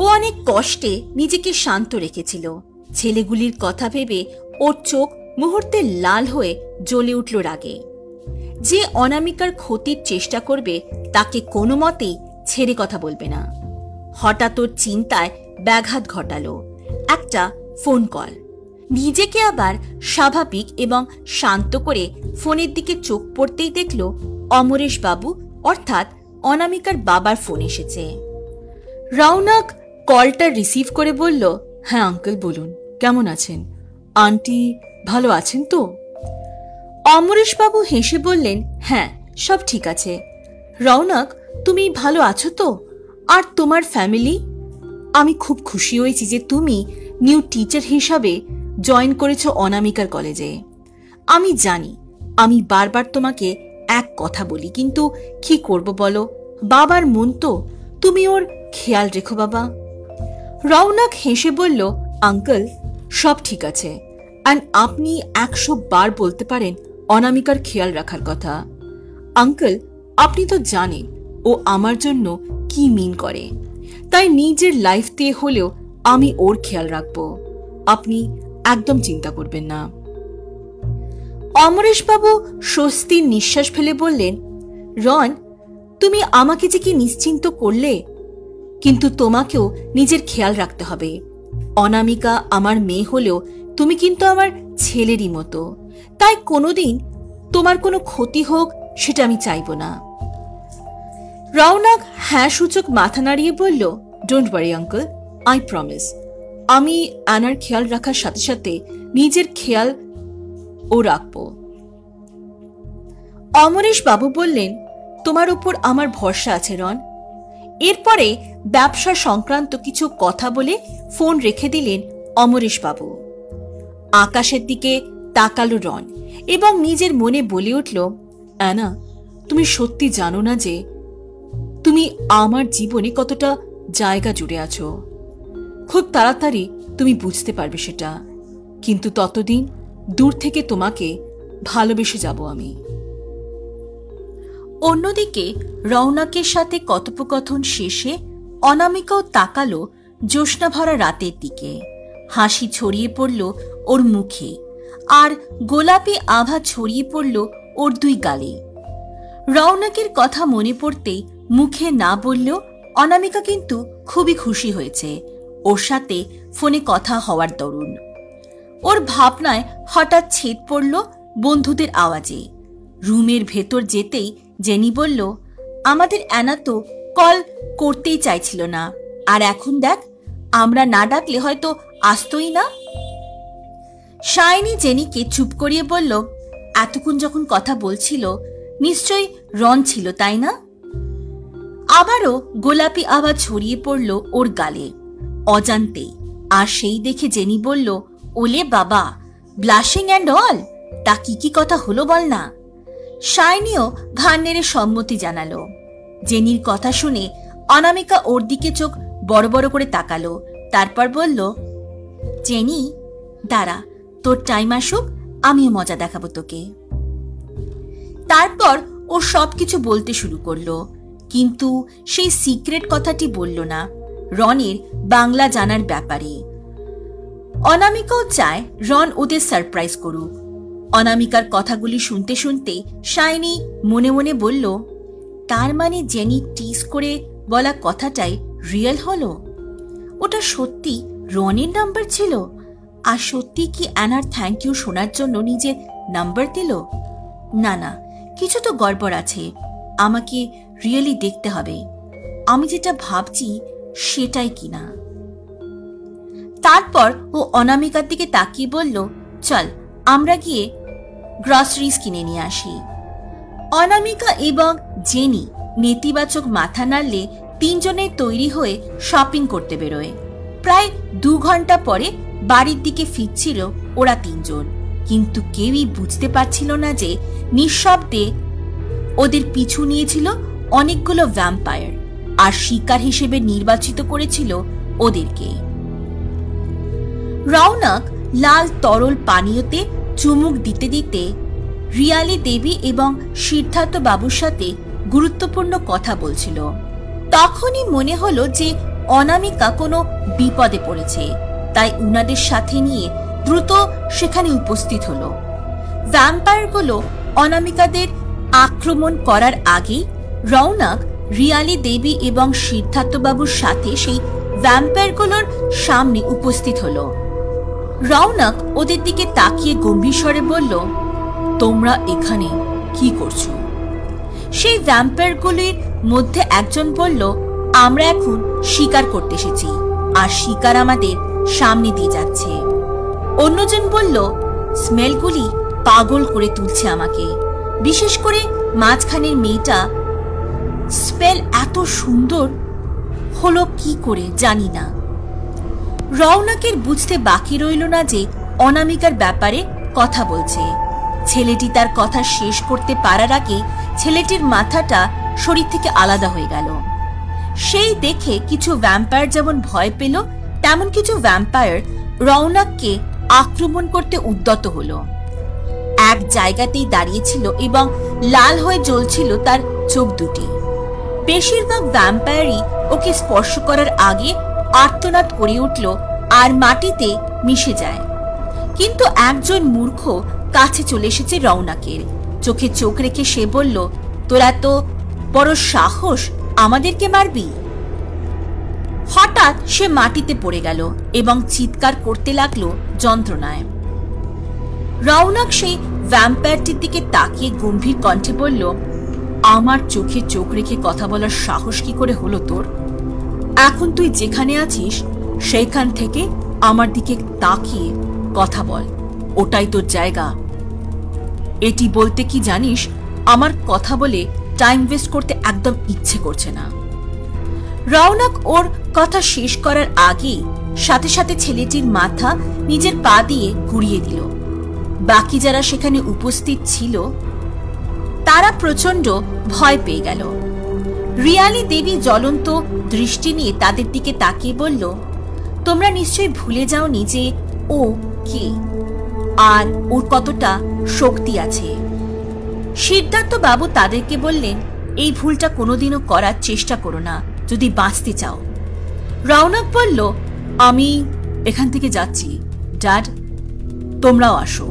ও অনেক কষ্টে নিজেকে শান্ত রেখেছিল। ছেলেগুলির কথা ভেবে ওর চোখ মুহূর্তে লাল হয়ে জ্বলে উঠল রাগে। যে অনামিকার ক্ষতির চেষ্টা করবে তাকে কোনো মতেই ছেড়ে কথা বলবে না। হঠাৎ ওর চিন্তায় ব্যাঘাত ঘটালো একটা ফোন কল। নিজেকে আবার স্বাভাবিক এবং শান্ত করে ফোনের দিকে চোখ পড়তেই দেখল অমরেশ বাবু অর্থাৎ অনামিকার বাবার ফোন এসেছে। রওনক কলটা রিসিভ করে বলল, হ্যাঁ আঙ্কেল বলুন, কেমন আছেন? আন্টি ভালো আছেন তো? অমরেশ বাবু হেসে বললেন, হ্যাঁ সব ঠিক আছে। রওনক, তুমি ভালো আছো তো? আর তোমার ফ্যামিলি? আমি খুব খুশি হয়েছি যে তুমি নিউ টিচার হিসাবে জয়েন করেছো অনামিকার কলেজে। আমি জানি আমি বারবার তোমাকে এক কথা বলি, কিন্তু কি করব বলো, বাবার মন তো, তুমি ওর খেয়াল রেখো বাবা। রওনক হেসে বলল, আঙ্কেল সব ঠিক আছে, অ্যান্ড আপনি 100 বার বলতে পারেন অনামিকার খেয়াল রাখার কথা। আঙ্কেল আপনি তো জানেন ও আমার জন্য কি মিন করে, তাই নিজের লাইফ দিয়ে হলেও আমি ওর খেয়াল রাখবো। আপনি একদম চিন্তা করবেন না। অমরেশ বাবু স্বস্তির নিঃশ্বাস ফেলে বললেন, রন তুমি আমাকে যে কি নিশ্চিন্ত করলে, কিন্তু তোমাকেও নিজের খেয়াল রাখতে হবে। অনামিকা আমার মেয়ে হলেও তুমি কিন্তু আমার ছেলেরই মতো, তাই কোনোদিন তোমার কোনো ক্ষতি হোক সেটা আমি চাইব না। রওনক হ্যাঁ সূচক মাথা নাড়িয়ে বলল, don't worry uncle, I promise আমি অ্যানার খেয়াল রাখার সাথে সাথে নিজের খেয়াল ও রাখবো। অমরেশ বাবু বললেন, তোমার উপর আমার ভরসা আছে রন। এরপরে ব্যবসা সংক্রান্ত কিছু কথা বলে ফোন রেখে দিলেন অমরেশ বাবু। আকাশের দিকে তাকালো রন এবং নিজের মনে বলে উঠল, অ্যানা তুমি সত্যি জানো না যে তুমি আমার জীবনে কতটা জায়গা জুড়ে আছো। খুব তাড়াতাড়ি তুমি বুঝতে পারবে সেটা, কিন্তু ততদিন দূর থেকে তোমাকে ভালোবেসে যাব আমি। অন্যদিকে রওনকের সাথে কথোপকথন শেষে অনামিকাও তাকালো জ্যোৎস্না ভরা রাতের দিকে। হাসি ছড়িয়ে পড়ল ওর মুখে, আর গোলাপি আভা ছড়িয়ে পড়ল ওর দুই গালে। রওনকের কথা মনে পড়তেই মুখে না বললেও অনামিকা কিন্তু খুবই খুশি হয়েছে ওর সাথে ফোনে কথা হওয়ার দরুন। ওর ভাবনায় হঠাৎ ছেদ পড়ল বন্ধুদের আওয়াজে। রুমের ভেতর যেতেই জেনি বলল, আমাদের অ্যানা তো কল করতেই চাইছিল না, আর এখন দেখ আমরা না ডাকলে হয়তো আসতোই না। শাইনি জেনিকে চুপ করিয়ে বলল, এতক্ষণ যখন কথা বলছিল নিশ্চয়ই রন ছিল তাই না? আবারও গোলাপি আওয়াজ ছড়িয়ে পড়ল ওর গালে অজান্তেই, আর সেই দেখে জেনি বলল, ওলে বাবা, ব্লাশিং অ্যান্ড অল, তা কি কি কথা হলো বল না। শাইনিও ঘাড় নেড়ে সম্মতি জানালো। জেনির কথা শুনে অনামিকা ওর দিকে চোখ বড় বড় করে তাকালো, তারপর বলল, জেনি দাঁড়া, তোর টাইম আসুক, আমিও মজা দেখাবো তোকে। তারপর ও সবকিছু বলতে শুরু করলো। কিন্তু সেই সিক্রেট কথাটি বলল না রনের বাংলা জানার ব্যাপারে। অনামিকাও চায় রন ওদের সারপ্রাইজ করুক। অনামিকার কথাগুলি শুনতে শুনতে শাইনি মনে মনে বলল, তার মানে জেনি টিজ করে বলা কথাটাই রিয়েল হলো? ওটা সত্যি রনের নাম্বার ছিল? আর সত্যি কি অ্যানার থ্যাংক ইউ শোনার জন্য নিজের নাম্বার দিল? না না, কিছু তো গড়বড় আছে। আমাকে রিয়েলি দেখতে হবে আমি যেটা ভাবছি সেটাই কিনা। তারপর ও অনামিকার দিকে তাকিয়ে বলল, চল আমরা গিয়ে গ্রসারিজ কিনে নিয়ে আসি। অনামিকা এবং জেনি নেতিবাচক মাথা নাড়লে তিনজনে তৈরি হয়ে শপিং করতে বেরোয়। প্রায় 2 ঘন্টা পরে বাড়ির দিকে ফিরছিল ওরা তিনজন, কিন্তু কেউই বুঝতে পারছিল না যে নিঃশব্দে ওদের পিছু নিয়েছিল অনেকগুলো ভ্যাম্পায়ার, আর শিকার হিসেবে নির্বাচিত করেছিল ওদেরকে। রৌনক লাল তরল পানীয়তে চুমুক দিতে দিতে রিয়ালি দেবী এবং সিদ্ধার্থ বাবুর সাথে গুরুত্বপূর্ণ কথা বলছিল। তখনই মনে হলো যে অনামিকা কোনো বিপদে পড়েছে, তাই উনাদের সাথে নিয়ে দ্রুত সেখানে উপস্থিত হলো। ভ্যাম্পায়ারগুলো অনামিকাদের আক্রমণ করার আগেই রৌনক রিয়ালি দেবী এবং সিদ্ধার্থ বাবুর সাথে সেই ভ্যাম্পায়ারগুলোর সামনে উপস্থিত হলো। রৌনক ওদের দিকে তাকিয়ে গম্ভীর স্বরে বলল, তোমরা এখানে কি করছো? সেই ভ্যাম্পায়ারগুলির মধ্যে একজন বলল, আমরা এখন শিকার করতে এসেছি, আর শিকার আমাদের সামনে দিয়ে যাচ্ছে। অন্যজন বলল, স্মেলগুলি পাগল করে তুলছে আমাকে, বিশেষ করে মাঝখানের মেয়েটা। স্মেল এত সুন্দর হলো কি করে জানি না। রৌনকের বুঝতে বাকি রইল না যে অনামিকার ব্যাপারে কথা বলছে। ছেলেটি তার কথা শেষ করতে পারার আগে ছেলেটির মাথাটা শরীর থেকে আলাদা হয়ে গেল। সেই দেখে কিছু ভ্যাম্পায়ার যেমন ভয় পেল, তেমন কিছু ভ্যাম্পায়ার রৌনককে আক্রমণ করতে উদ্যত হলো। এক জায়গাতেই দাঁড়িয়েছিল এবং লাল হয়ে জ্বলছিল তার চোখ দুটি। বেশিরভাগ ভ্যাম্পায়ারই ওকে স্পর্শ করার আগে আর্তনাদ করে উঠল আর মাটিতে মিশে যায়। কিন্তু একজন মূর্খ কাছে চলে এসেছে রৌনকের। চোখে চোখ রেখে সে বলল, তোরা তো বড় সাহস, আমাদেরকে মারবি? হঠাৎ সে মাটিতে পড়ে গেল এবং চিৎকার করতে লাগলো যন্ত্রণায়। রৌনক সেই ভ্যাম্পায়ারটির দিকে তাকিয়ে গম্ভীর কণ্ঠে বলল, আমার চোখে চোখ রেখে কথা বলার সাহস কি করে হলো তোর? এখন তুই যেখানে আছিস সেইখান থেকে আমার দিকে তাকিয়ে কথা বল, ওটাই তোর জায়গা। এটি বলতে কি জানিস, আমার কথা বলে টাইম ওয়েস্ট করতে একদম ইচ্ছে করছে না। রৌনক ওর কথা শেষ করার আগেই সাথে সাথে ছেলেটির মাথা নিজের পা দিয়ে ঘুরিয়ে দিল। বাকি যারা সেখানে উপস্থিত ছিল তারা প্রচন্ড ভয় পেয়ে গেল। রিয়ালি দেবী জ্বলন্ত দৃষ্টি নিয়ে তাদের দিকে তাকিয়ে বলল, তোমরা নিশ্চয়ই ভুলে যাওনি যে ও কে আর ওর কতটা শক্তি আছে। সিদ্ধার্থ বাবু তাদেরকে বললেন, এই ভুলটা কোনোদিনও করার চেষ্টা করো না যদি বাঁচতে চাও। রৌনক বলল, আমি এখান থেকে যাচ্ছি ড্যাড, তোমরাও আসো।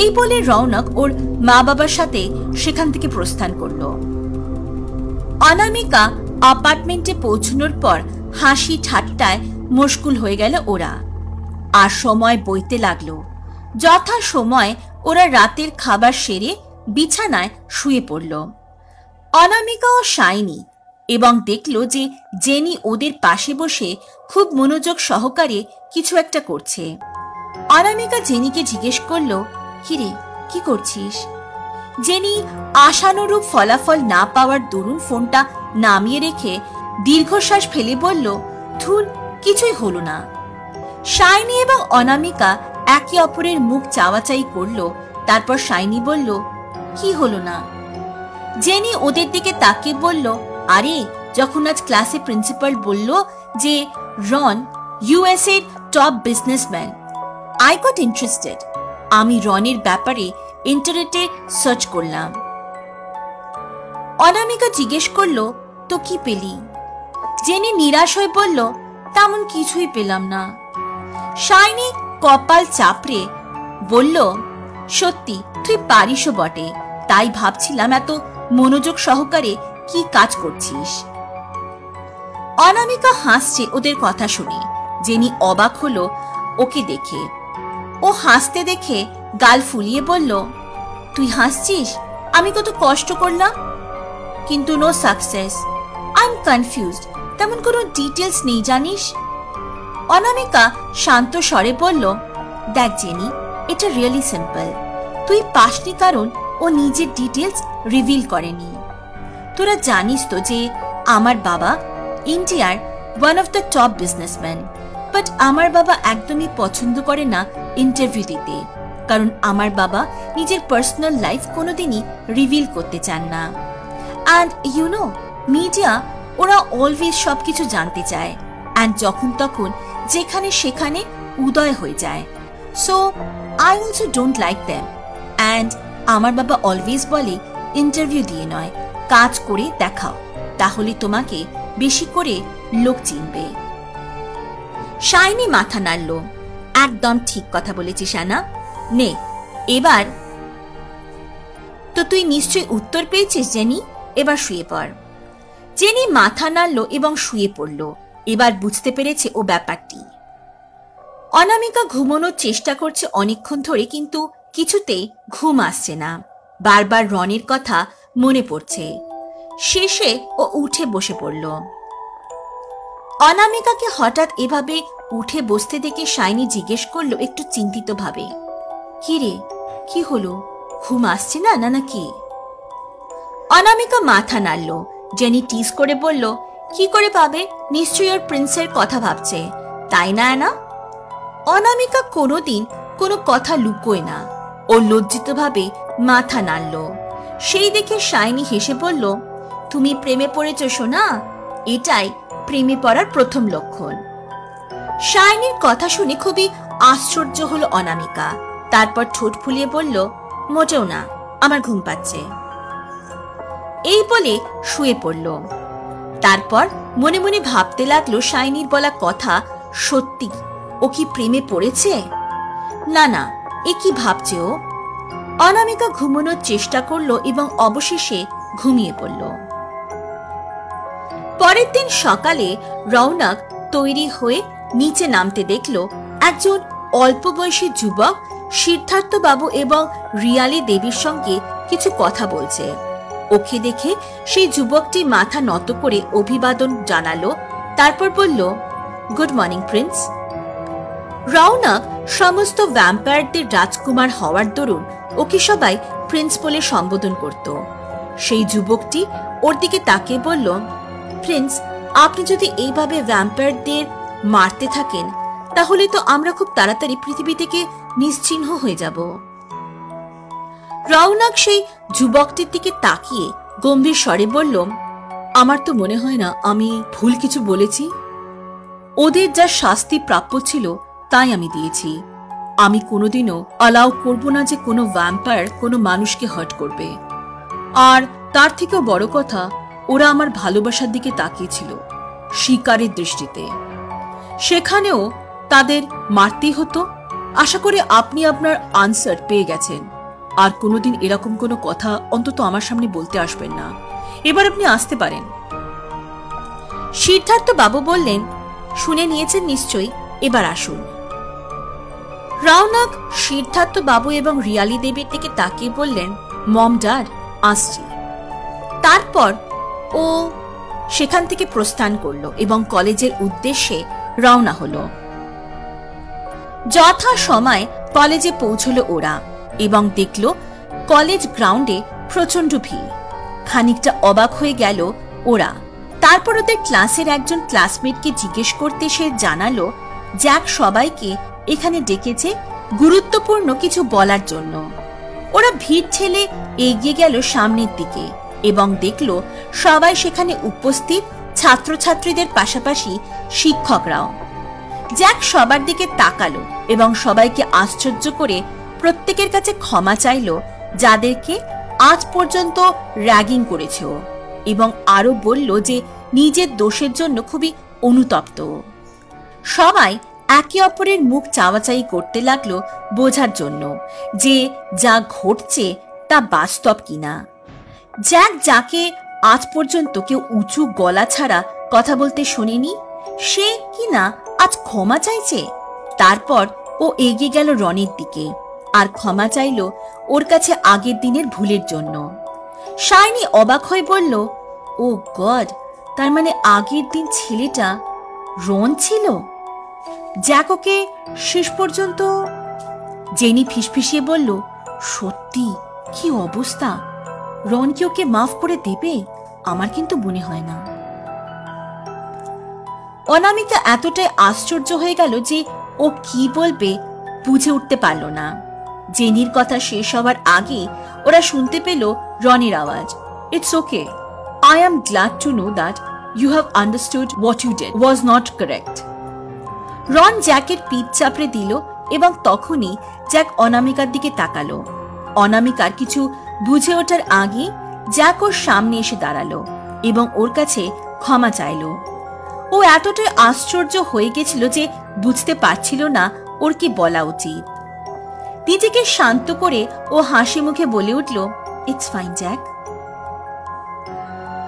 এই বলে রৌনক ওর মা বাবার সাথে সেখান থেকে প্রস্থান করল। অনামিকা অ্যাপার্টমেন্টে পৌঁছানোর পর হাসি ঠাট্টায় মশগুল হয়ে গেল ওরা, আর সময় বইতে লাগলো। যথা সময় ওরা রাতের খাবার সেরে বিছানায় শুয়ে পড়ল। অনামিকা ও শাইনি এবং দেখল যে জেনি ওদের পাশে বসে খুব মনোযোগ সহকারে কিছু একটা করছে। অনামিকা জেনিকে জিজ্ঞেস করল, কিরে কি করছিস? জেনি আশানুরূপ ফলাফল না পাওয়ার দরুন ফোনটা নামিয়ে রেখে দীর্ঘশ্বাস ফেলে বলল, ধুর, কিছুই হলো না। শাইনি এবং অনামিকা একে অপরের মুখ চাওয়াচাই করল। তারপর শাইনি বলল, কি হলো না? জেনি ওদের দিকে তাকিয়ে বলল, আরে যখন আজ ক্লাসে প্রিন্সিপাল বলল যে Ron USA top businessman, I got interested. আমি রনের ব্যাপারে ইন্টারনেটে সার্চ করলাম। অনামিকা জিজ্ঞেস করলো, তো কি পেলি? জেনি নিরাশ হয়ে বলল, তেমন কিছুই পেলাম না। শাইনি কপাল চাপড়ে বলল, সত্যি তুই পারিসও বটে, তাই ভাবছিলাম এত মনোযোগ সহকারে কি কাজ করছিস। অনামিকা হাসছে ওদের কথা শুনে। জেনি অবাক হলো ওকে দেখে। ও হাসতে দেখে গাল ফুলিয়ে বলল, তুই হাসছিস? আমি কত কষ্ট করলাম, কিন্তু no success. I am confused, তেমন কোনো ডিটেলস নেই জানিস। অনামিকা শান্ত স্বরে বলল, দেখ জেনি, এটা রিয়েলি সিম্পল। তুই পাসনি কারণ ও নিজের ডিটেলস রিভিল করেনি। তোরা জানিস তো যে আমার বাবা ইন্ডিয়ার one of the top businessman, but আমার বাবা একদমই পছন্দ করে না ইন্টারভিউ দিতে, কারণ আমার বাবা নিজের পার্সোনাল লাইফ কোনোদিনই রিভিল করতে চান না। অ্যান্ড ইউ নো, মিডিয়া ওরা অলওয়েজ সবকিছু জানতে চায়, অ্যান্ড যখন তখন যেখানে সেখানে উদয় হয়ে যায়। So I also don't like them. And আমার বাবা অলওয়েজ বলে, ইন্টারভিউ দিয়ে নয়, কাজ করে দেখাও, তাহলে তোমাকে বেশি করে লোক চিনবে। শাইনি মাথা নাড়ল। একদম ঠিক কথা বলেছিস আনা। নে এবার তো তুই নিশ্চয়ই উত্তর পেয়েছিস জেনি, এবার শুয়ে পড়। জেনি মাথা নাড়ল এবং শুয়ে পড়ল। এবার বুঝতে পেরেছে ও ব্যাপারটি। অনামিকা ঘুমানোর চেষ্টা করছে অনেকক্ষণ ধরে, কিন্তু কিছুতেই ঘুম আসছে না। বারবার রনের কথা মনে পড়ছে। শেষে ও উঠে বসে পড়ল। অনামিকাকে হঠাৎ এভাবে উঠে বসতে দেখে শাইনি জিজ্ঞেস করলো একটু চিন্তিত ভাবে, কি রে, কি হলো? ঘুম আসছে না নাকি? অনামিকা মাথা নাড়ল। জেনি টিজ করে বলল, কি করে পাবে, নিশ্চয়ই ওর প্রিন্সের কথা ভাবছে, তাই না না? অনামিকা কোনোদিন কোনো কথা লুকোয় না। ও লজ্জিত ভাবে মাথা নাড়ল। সেই দেখে শাইনি হেসে বলল, তুমি প্রেমে পড়েছ সোনা, এটাই প্রেমে পড়ার প্রথম লক্ষণ। শাইনির কথা শুনে খুবই আশ্চর্য হলো অনামিকা। তারপর ঠোঁট ফুলিয়ে বলল, মোটেও না, আমার ঘুম পাচ্ছে। এই বলে শুয়ে পড়ল। তারপর মনে মনে ভাবতে লাগলো, শাইনির বলা কথা সত্যি, ও কি প্রেমে পড়েছে? না না, এ কি ভাবছে ও? অনামিকা ঘুমানোর চেষ্টা করলো এবং অবশেষে ঘুমিয়ে পড়ল। পরের দিন সকালে রৌনক তৈরি হয়ে নিচে নামতে দেখল একজন অল্প বয়সী যুবক সিদ্ধার্থ বাবু এবং রিয়ালি দেবীর সঙ্গে কিছু কথা বলছে। ওকে দেখে সেই যুবকটি মাথা নত করে অভিবাদন জানালো। তারপর বলল, গুড মর্নিং প্রিন্স। রৌনক সমস্ত ভ্যাম্পায়ারদের রাজকুমার হওয়ার দরুন ওকে সবাই প্রিন্স বলে সম্বোধন করত। সেই যুবকটি ওর দিকে তাকিয়ে বলল, প্রিন্স, আপনি যদি এইভাবে ভ্যাম্পায়ারদের মারতে থাকেন তাহলে তো আমরা খুব তাড়াতাড়ি পৃথিবী থেকে নিশ্চিহ্ন হয়ে যাব। রৌনক সেই যুবকটির দিকে তাকিয়ে গম্ভীর স্বরে বলল, আমার তো মনে হয় না আমি ভুল কিছু বলেছি। ওদের যা শাস্তি প্রাপ্য ছিল তাই আমি দিয়েছি। আমি কোনোদিনও অ্যালাউ করব না যে কোনো ভ্যাম্পায়ার কোনো মানুষকে হার্ট করবে। আর তার থেকেও বড় কথা, ওরা আমার ভালোবাসার দিকে তাকিয়েছিল শিকারের দৃষ্টিতে, সেখানেও তাদের মারতেই হতো। আশা করি আপনি আপনার আনসার পেয়ে গেছেন, আর কোনোদিন এরকম কোনো কথা অন্তত আমার সামনে বলতে আসবেন না। এবার আপনি আসতে পারেন। সিদ্ধার্থ বাবু বললেন, শুনে নিয়েছেন নিশ্চয়ই, এবার আসুন। রৌনক সিদ্ধার্থ বাবু এবং রিয়ালি দেবীর দিকে তাকিয়ে বললেন, মম ড্যাড, আসছি। তারপর ও সেখান থেকে প্রস্থান করল এবং কলেজের উদ্দেশ্যে রওনা হলো। যথা সময় কলেজে পৌঁছল ওরা এবং দেখল কলেজ গ্রাউন্ডে প্রচন্ড ভিড়। খানিকটা অবাক হয়ে গেল ওরা। তারপর ওদের ক্লাসের একজন ক্লাসমেটকে জিজ্ঞেস করতে সে জানালো, জ্যাক সবাইকে এখানে ডেকেছে গুরুত্বপূর্ণ কিছু বলার জন্য। ওরা ভিড় ঠেলে এগিয়ে গেল সামনের দিকে এবং দেখল সবাই সেখানে উপস্থিত, ছাত্রছাত্রীদের পাশাপাশি শিক্ষকরাও। জ্যাক সবার দিকে তাকালো এবং সবাইকে আশ্চর্য করে প্রত্যেকের কাছে ক্ষমা চাইল যাদেরকে আজ পর্যন্ত র্যাগিং করেছে ও, এবং আরো বলল যে নিজের দোষের জন্য খুবই অনুতপ্ত। সবাই একে অপরের মুখ চাওয়াচাই করতে লাগলো বোঝার জন্য যে যা ঘটছে তা বাস্তব কিনা। জ্যাক, যাকে আজ পর্যন্ত কেউ উঁচু গলা ছাড়া কথা বলতে শোনেনি, সে কিনা আজ ক্ষমা চাইছে। তারপর ও এগিয়ে গেল রনির দিকে আর ক্ষমা চাইল ওর কাছে আগের দিনের ভুলের জন্য। শাইনি অবাক হয়ে বলল, ও গড, তার মানে আগের দিন ছেলেটা রন ছিল? জ্যাক ওকে শেষ পর্যন্ত। জেনি ফিসফিসিয়ে বলল, সত্যি কি অবস্থা? রন কি ওকে মাফ করে দেবে? আমার কিন্তু মনে হয় না। অনামিকা এতটাই আশ্চর্য হয়ে গেল যে ও কি বলবে বুঝে উঠতে পারল না। জেনির কথা শেষ হওয়ার আগে ওরা শুনতে পেল রনির আওয়াজ, it's okay, I am glad to know that you have understood what you did was not correct. Ron জ্যাকের পিঠ চাপড়ে দিল এবং তখনই জ্যাক অনামিকার দিকে তাকালো। অনামিকার কিছু বুঝে ওঠার আগে জ্যাক ওর সামনে এসে দাঁড়ালো এবং ওর কাছে ক্ষমা চাইল। ও এতটাই আশ্চর্য হয়ে গেছিল যে বুঝতে পারছিল না ওর কি বলা উচিত। নিজেকে শান্ত করে ও হাসি মুখে বলে উঠল, ইটস ফাইন জ্যাক।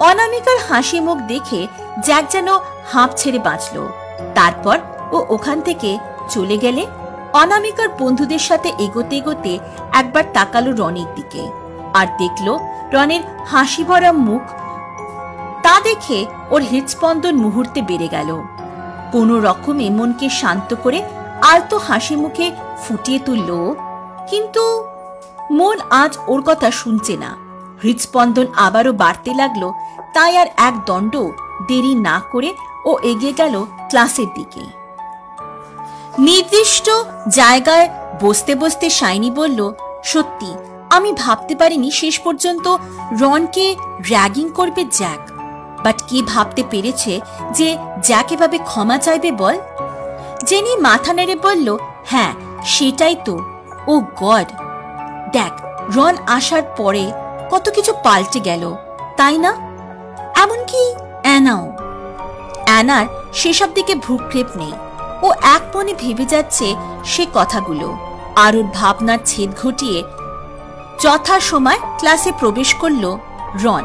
অনামিকার হাসি মুখ দেখে জ্যাক যেন হাঁপ ছেড়ে বাঁচল। তারপর ও ওখান থেকে চলে গেলে অনামিকার বন্ধুদের সাথে এগোতে এগোতে একবার তাকালো রনির দিকে আর দেখল রনের হাসি ভরা মুখ। তা দেখে ওর হৃদস্পন্দন মুহূর্তে বেড়ে গেল। কোনো রকমে মনকে শান্ত করে আলতো হাসি মুখে ফুটিয়ে তুলল, কিন্তু মন আজ ওর কথা শুনছে না। হৃদস্পন্দন আবারও বাড়তে লাগলো। তাই আর এক দণ্ড দেরি না করে ও এগিয়ে গেল ক্লাসের দিকে। নির্দিষ্ট জায়গায় বসতে বসতে শাইনি বলল, সত্যি আমি ভাবতে পারিনি শেষ পর্যন্ত রনকে র্যাগিং করবে জ্যাক। বাট কি ভাবতে পেরেছে যে জ্যাক এভাবে ক্ষমা চাইবে বল? জেনি মাথা নেড়ে বলল, হ্যাঁ সেটাই তো। ও গড, দেখ রন আসার পরে কত কিছু পাল্টে গেল, তাই না? এমনকি অ্যানাও। অ্যানার সেসব দিকে ভ্রুক্ষেপ নেই। ও এক মনে ভেবে যাচ্ছে সে কথাগুলো, আর ওর ভাবনার ছেদ ঘটিয়ে যথাসময় ক্লাসে প্রবেশ করল রন।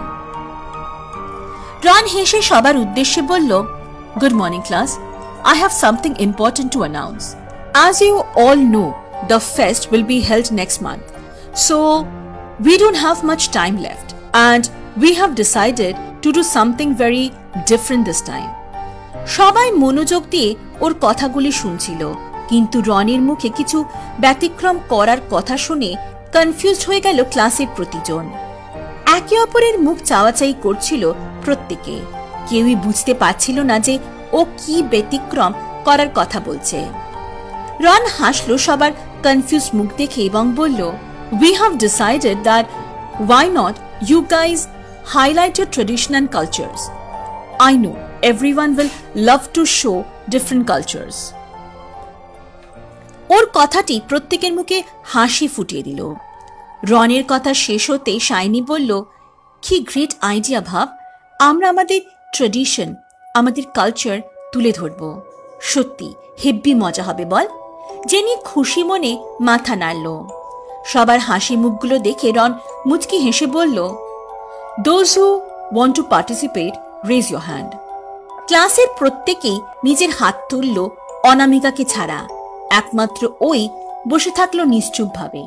রন হেসে সবার উদ্দেশ্যে বলল, good morning class, I have something important to announce. As you all know, the fest will be held next month. So, we don't have much time left. And we have decided to do something very different this time. সবাই মনোযোগ দিয়ে ওর কথাগুলি শুনছিল, কিন্তু রনির মুখে কিছু ব্যতিক্রম করার কথা শুনে কনফিউজড হয়ে গেল ক্লাসের প্রতিজন। একে অপরের মুখ চাওয়াচাই করছিল প্রত্যেকে। কেউই বুঝতে পারছিল না যে ও কি ব্যতিক্রম করার কথা বলছে। রন হাসলো সবার কনফিউজ মুখ দেখে এবং বলল, We have decided that why not you guys highlight your tradition and cultures. I know everyone will love to show different cultures. ওর কথাটি প্রত্যেকের মুখে হাসি ফুটিয়ে দিল। রনের কথা শেষ হতে শাইনি বলল, কি গ্রেট আইডিয়া ভাব, আমরা আমাদের ট্রেডিশন, আমাদের কালচার তুলে ধরব। সত্যি হেব্বি মজা হবে বল? জেনি খুশি মনে মাথা নাড়ল। সবার হাসি মুখগুলো দেখে রন মুচকি হেসে বলল, Those who want to participate, raise your hand. ক্লাসের প্রত্যেকেই নিজের হাত তুলল অনামিকাকে ছাড়া। একমাত্র ওই বসে থাকলো নিশ্চুপভাবে।